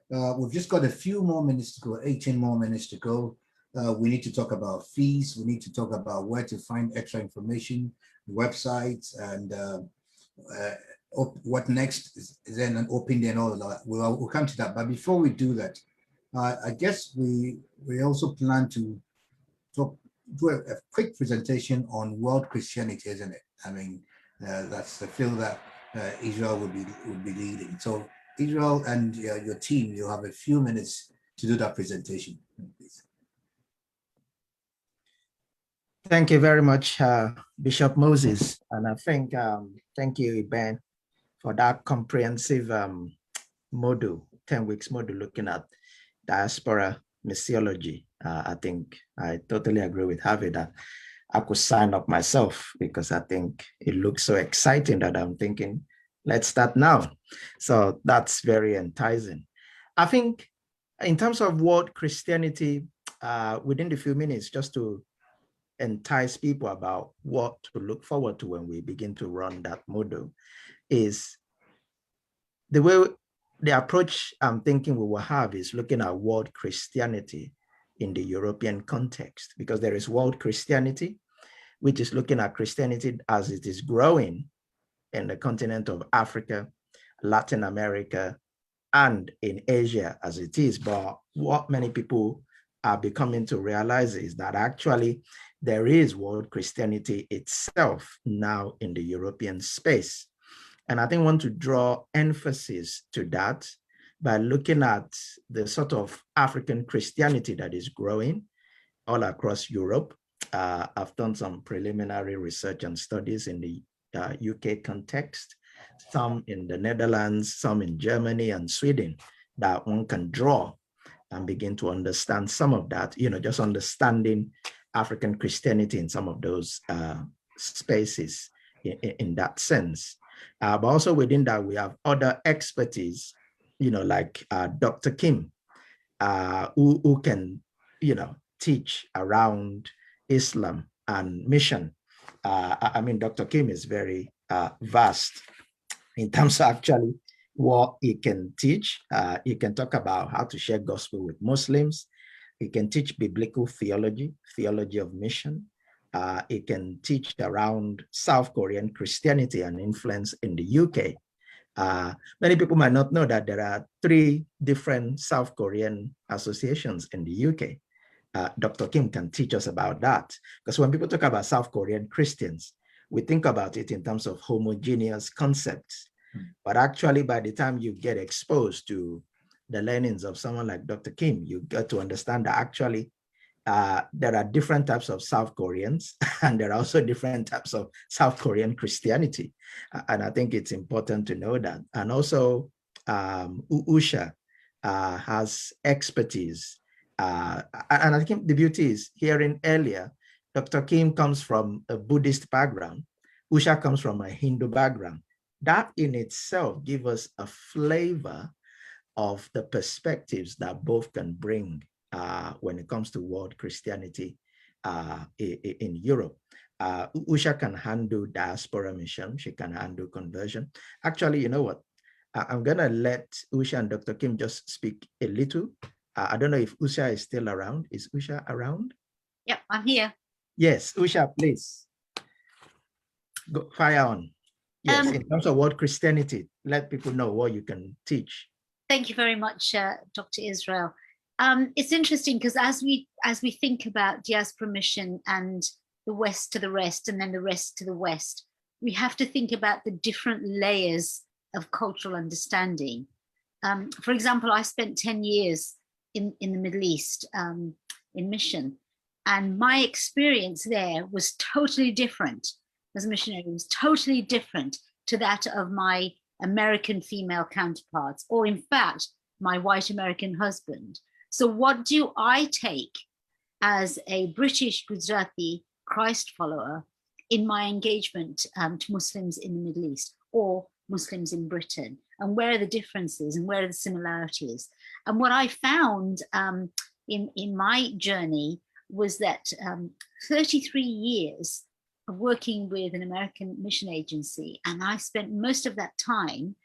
We've just got a few more minutes to go, 18 more minutes to go. We need to talk about fees. We need to talk about where to find extra information, websites, and what next is then an open day and all of that. We'll come to that. But before we do that, I guess we also plan to do a quick presentation on world Christianity, isn't it? I mean, that's the field that Israel would be leading. So Israel and your team, you have a few minutes to do that presentation, please. Thank you very much, Bishop Moses. And I think, thank you, Ben, for that comprehensive module, 10 weeks module looking at diaspora missiology. I think I totally agree with Harvey that I could sign up myself because I think it looks so exciting that I'm thinking, let's start now. So that's very enticing. I think in terms of world Christianity, within the few minutes, just to entice people about what to look forward to when we begin to run that model, is the approach I'm thinking we will have is looking at world Christianity in the European context, because there is world Christianity, which is looking at Christianity as it is growing in the continent of Africa, Latin America, and in Asia as it is. But what many people are becoming to realize is that actually there is world Christianity itself now in the European space. And I think I want to draw emphasis to that by looking at the sort of African Christianity that is growing all across Europe. I've done some preliminary research and studies in the UK context, some in the Netherlands, some in Germany and Sweden, that one can draw and begin to understand some of that, just understanding African Christianity in some of those spaces in that sense. But also within that, we have other expertise, like Dr. Kim, who can, teach around Islam and mission. I mean, Dr. Kim is very vast in terms of actually what he can teach. He can talk about how to share gospel with Muslims. He can teach biblical theology, theology of mission. He can teach around South Korean Christianity and influence in the UK. Many people might not know that there are 3 different South Korean associations in the UK. Dr. Kim can teach us about that. Because when people talk about South Korean Christians, we think about it in terms of homogeneous concepts. But actually, by the time you get exposed to the learnings of someone like Dr. Kim, you get to understand that actually there are different types of South Koreans, and there are also different types of South Korean Christianity. And I think it's important to know that. And also, Usha has expertise. And I think the beauty is hearing earlier, Dr. Kim comes from a Buddhist background. Usha comes from a Hindu background. That in itself gives us a flavor of the perspectives that both can bring when it comes to world Christianity in Europe. Usha can handle diaspora mission. She can handle conversion. Actually, you know what? I'm going to let Usha and Dr. Kim just speak a little. I don't know if Usha is still around. Is Usha around? Yep, I'm here. Yes, Usha, please. Go fire on. Yes, in terms of world Christianity, let people know what you can teach. Thank you very much, Dr. Israel. It's interesting because as we think about diaspora mission and the West to the rest and then the rest to the West, we have to think about the different layers of cultural understanding. For example, I spent 10 years in the Middle East in mission, and my experience there was totally different as a missionary. It was totally different to that of my American female counterparts, or in fact, my white American husband. So what do I take as a British Gujarati Christ follower in my engagement to Muslims in the Middle East or Muslims in Britain? And where are the differences and where are the similarities? And what I found in my journey was that 33 years of working with an American mission agency, and I spent most of that time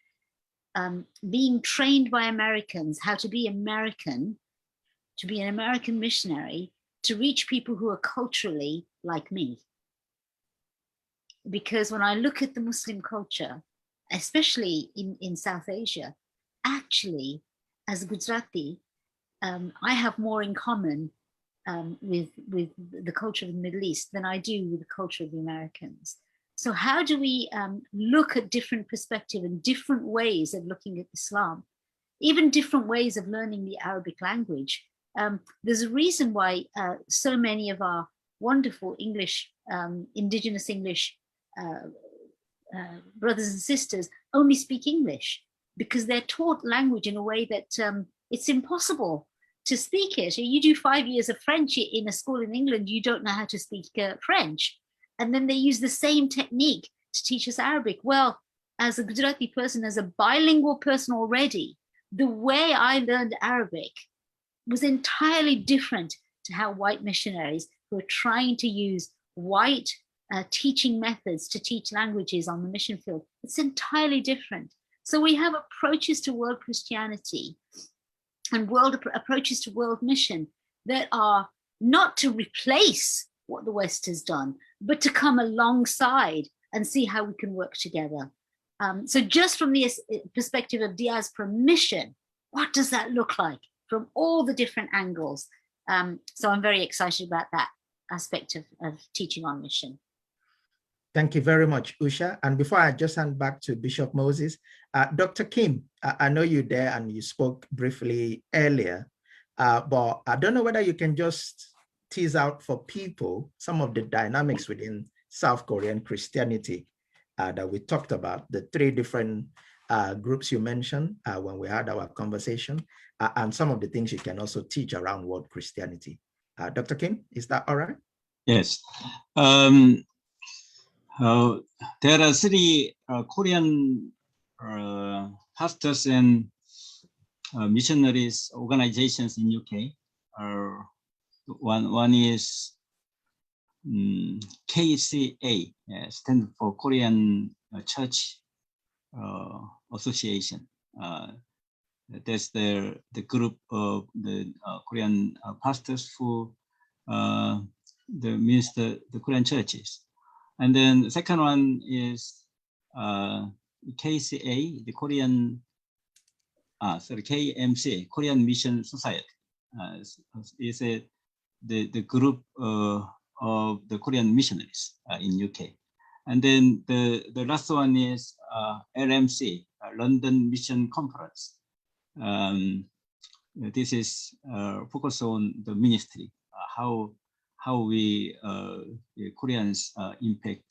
being trained by Americans how to be American, to be an American missionary, to reach people who are culturally like me. Because when I look at the Muslim culture, especially in South Asia, actually, as a Gujarati, I have more in common with the culture of the Middle East than I do with the culture of the Americans. So how do we look at different perspectives and different ways of looking at Islam, even different ways of learning the Arabic language? There's a reason why so many of our wonderful English, indigenous English brothers and sisters only speak English, because they're taught language in a way that it's impossible to speak it. You do 5 years of French in a school in England, you don't know how to speak French. And then they use the same technique to teach us Arabic. Well, as a Gujarati person, as a bilingual person already, the way I learned Arabic was entirely different to how white missionaries who are trying to use white teaching methods to teach languages on the mission field. It's entirely different. So we have approaches to world Christianity and approaches to world mission that are not to replace what the West has done, but to come alongside and see how we can work together. So just from the perspective of diaspora mission, what does that look like from all the different angles? So I'm very excited about that. aspect of teaching on mission. Thank you very much, Usha. And before I just hand back to Bishop Moses, Dr. Kim, I know you're there and you spoke briefly earlier, but I don't know whether you can just tease out for people some of the dynamics within South Korean Christianity that we talked about, the three different groups you mentioned when we had our conversation, and some of the things you can also teach around world Christianity. Dr. Kim, is that all right? Yes. There are three Korean pastors and missionaries organizations in UK. One is KCA, stands for Korean Church Association. That's the group of the Korean pastors who minister the Korean churches. And then the second one is KCA, the Korean, KMC, Korean Mission Society. Is the group of the Korean missionaries in UK. And then the last one is LMC, London Mission Conference. This is focused on the ministry, how we Koreans impact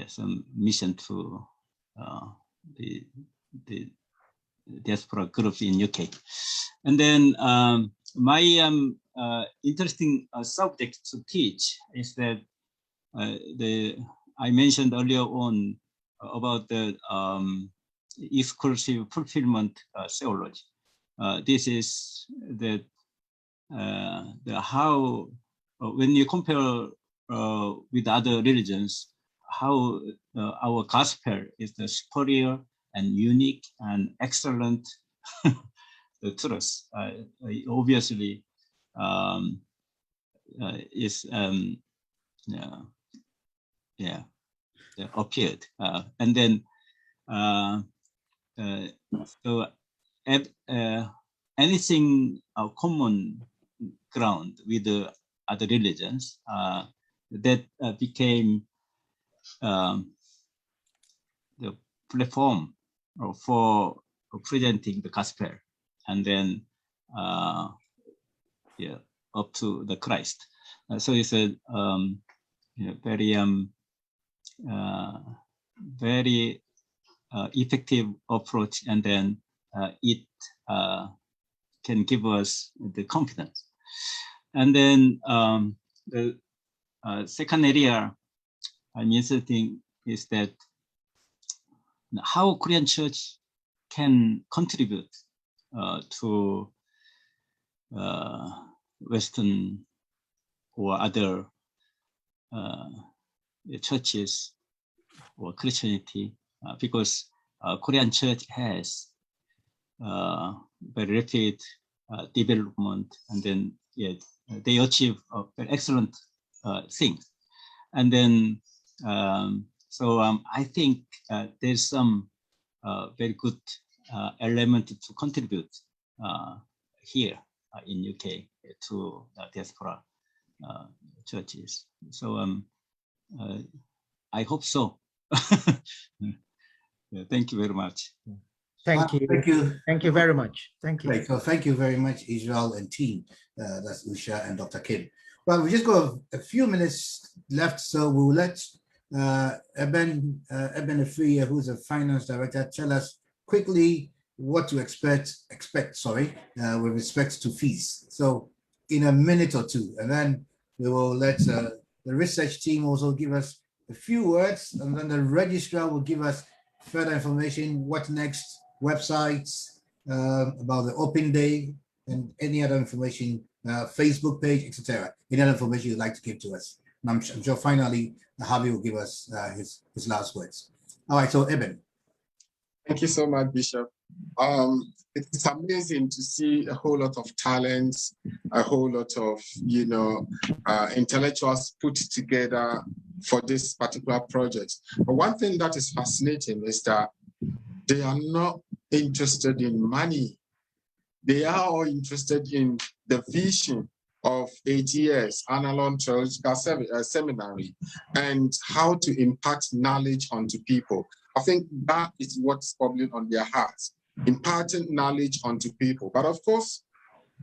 some mission to the diaspora groups in UK. And then my interesting subject to teach is that I mentioned earlier on about the exclusive fulfillment theology. This is the how when you compare with other religions, how our gospel is the superior and unique and excellent the truth. Obviously, is appeared, and then so anything common ground with the other religions that became the platform for presenting the gospel, and then up to the Christ. So it's a very effective approach, and then it can give us the confidence. And then the second area I'm interested in is that how Korean church can contribute to Western or other churches or Christianity, because Korean church has very rapid development, and then they achieve very excellent things. And then so I think there's some very good element to contribute here in UK to diaspora churches. So I hope so. Thank you very much. Thank you. Thank you. Thank you very much. Thank you. Great. So thank you very much, Israel and team. That's Usha and Dr. Kim. Well, we just got a few minutes left, so we'll let Eben Afriye, who's a finance director, tell us quickly what to expect, with respect to fees. So in a minute or two, and then we will let the research team also give us a few words, and then the registrar will give us further information, what next, websites, about the open day, and any other information, Facebook page, etc. Any other information you'd like to give to us. And I'm sure finally, Javi will give us his last words. All right, so Eben. Thank you so much, Bishop. It's amazing to see a whole lot of talents, a whole lot of, intellectuals put together for this particular project. But one thing that is fascinating is that they are not interested in money. They are all interested in the vision of ATS, Allelon Theological Seminary, and how to impact knowledge onto people. I think that is what's probably on their hearts, imparting knowledge onto people. But of course,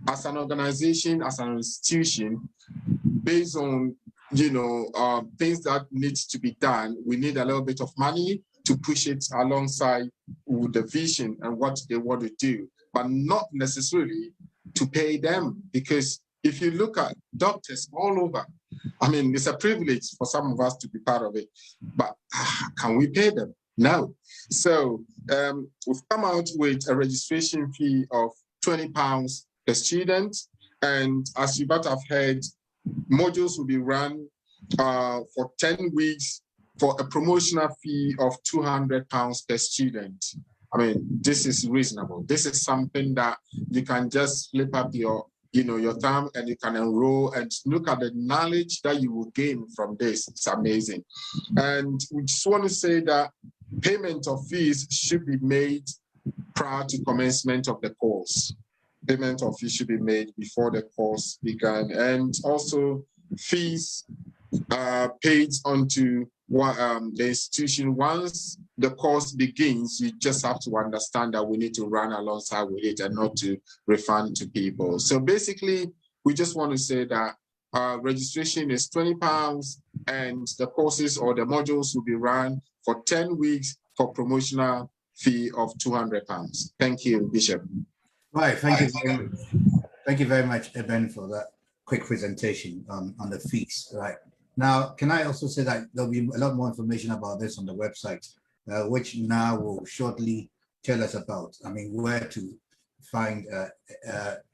as an organization, as an institution, based on things that needs to be done, we need a little bit of money to push it alongside with the vision and what they want to do, but not necessarily to pay them. Because if you look at doctors all over, I mean, it's a privilege for some of us to be part of it, but can we pay them? No. So we've come out with a registration fee of £20 per student. And as you might have heard, modules will be run for 10 weeks for a promotional fee of £200 per student. I mean, this is reasonable. This is something that you can just flip up your thumb and you can enroll and look at the knowledge that you will gain from this. It's amazing. And we just want to say that payment of fees should be made prior to commencement of the course. Payment of fees should be made before the course began. And also fees paid onto the institution. Once the course begins, you just have to understand that we need to run alongside with it and not to refund to people. So basically, we just want to say that registration is £20 and the courses or the modules will be run for 10 weeks for promotional fee of £200. Thank you, Bishop. Right, thank you very much. Thank you very much, Eben, for that quick presentation on the fees. Right. Now, can I also say that there'll be a lot more information about this on the website, which now will shortly tell us about, where to find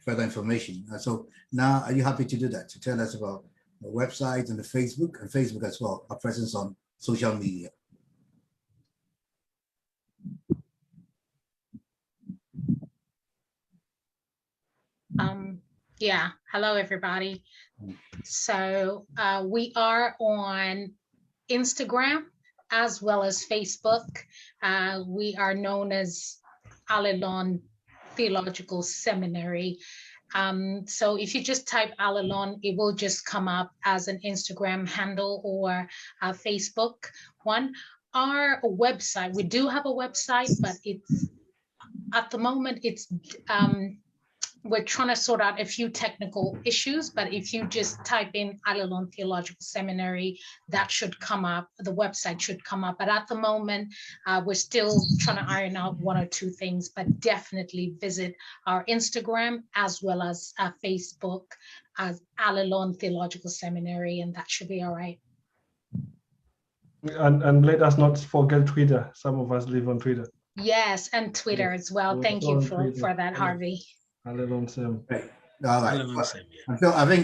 further information. So now, are you happy to do that, to tell us about the website and the Facebook as well, our presence on social media? Yeah, hello everybody. So we are on Instagram as well as Facebook. We are known as Allelon Theological Seminary. So if you just type Allelon, it will just come up as an Instagram handle or a Facebook one. Our website, we do have a website, but it's at the moment we're trying to sort out a few technical issues, but if you just type in Allelon Theological Seminary, that should come up, the website should come up. But at the moment, we're still trying to iron out one or two things, but definitely visit our Instagram as well as Facebook as Allelon Theological Seminary, and that should be all right. And let us not forget Twitter. Some of us live on Twitter. Yes, and Twitter as well. Thank you for that, Harvey. Allelon Sam. Right. All right.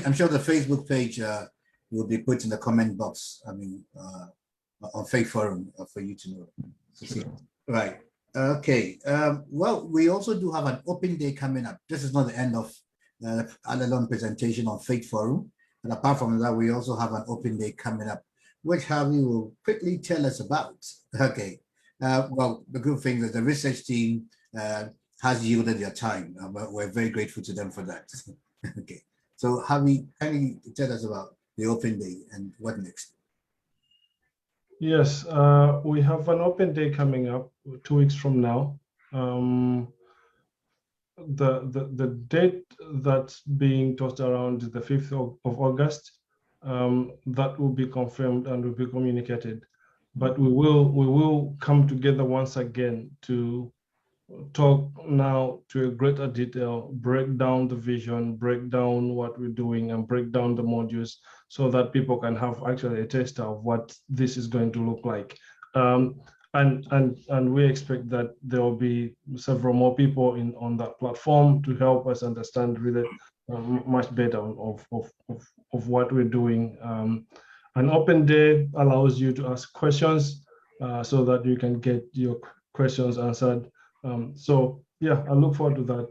I'm sure the Facebook page will be put in the comment box. On Faith Forum for you to know. Right. Okay. Well, we also do have an open day coming up. This is not the end of Allelon presentation on Faith Forum. And apart from that, we also have an open day coming up, which Harvey will quickly tell us about. Okay. Well, the good thing is the research team has yielded their time. We're very grateful to them for that. Okay, so Harvey, can you tell us about the open day and what next? Yes, we have an open day coming up 2 weeks from now. The date that's being tossed around is the 5th of August. That will be confirmed and will be communicated. But we will come together once again to talk now to a greater detail, break down the vision, break down what we're doing, and break down the modules so that people can have actually a taste of what this is going to look like. And we expect that there will be several more people on that platform to help us understand really much better of what we're doing. An open day allows you to ask questions so that you can get your questions answered. So yeah, I look forward to that.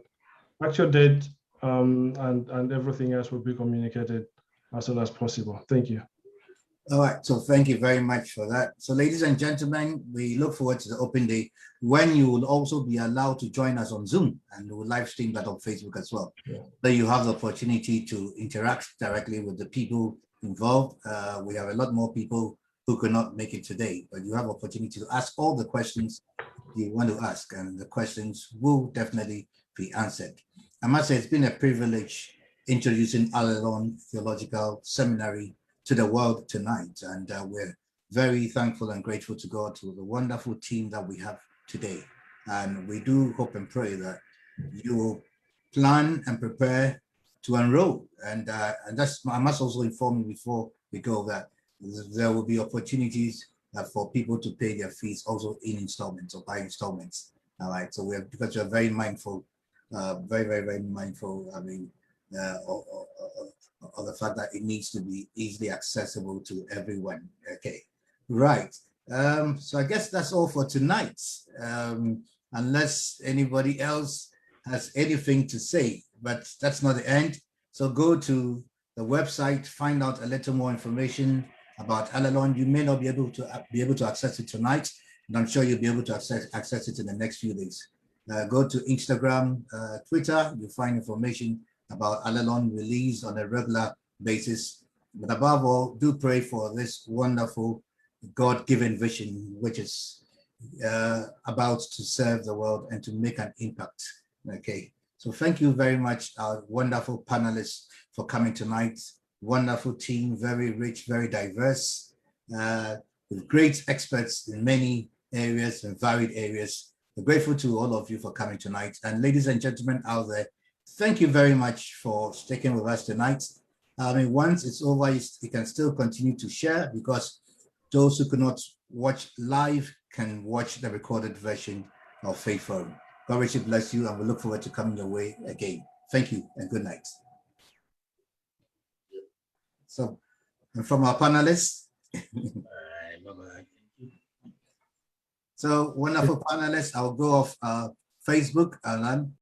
Actual date and everything else will be communicated as soon as possible. Thank you. All right, so thank you very much for that. So ladies and gentlemen, we look forward to the open day when you will also be allowed to join us on Zoom, and we'll live stream that on Facebook as well. Yeah. So you have the opportunity to interact directly with the people involved. We have a lot more people who could not make it today, but you have opportunity to ask all the questions you want to ask, and the questions will definitely be answered. I must say it's been a privilege introducing Allelon Theological Seminary to the world tonight, and we're very thankful and grateful to God for the wonderful team that we have today. And we do hope and pray that you will plan and prepare to enroll. And that's, I must also inform you before we go that there will be opportunities for people to pay their fees also in installments or by installments. All right, so because we're very mindful, very mindful. I mean, of the fact that it needs to be easily accessible to everyone. Okay, right. So I guess that's all for tonight. Unless anybody else has anything to say, but that's not the end. So go to the website, find out a little more information about Allelon. You may not be able to access it tonight, and I'm sure you'll be able to access it in the next few days. Go to Instagram, Twitter. You'll find information about Allelon released on a regular basis. But above all, do pray for this wonderful God-given vision, which is about to serve the world and to make an impact. Okay, so thank you very much, our wonderful panelists, for coming tonight. Wonderful team, very rich, very diverse, with great experts in many areas and varied areas. We're grateful to all of you for coming tonight. And ladies and gentlemen out there, thank you very much for sticking with us tonight. I mean, once it's over, you can still continue to share, because those who could not watch live can watch the recorded version of Faith Forum. God richly bless you, and we look forward to coming your way again. Thank you and good night. So, and from our panelists, Bye-bye. so wonderful panelists, I'll go off Facebook, Alan.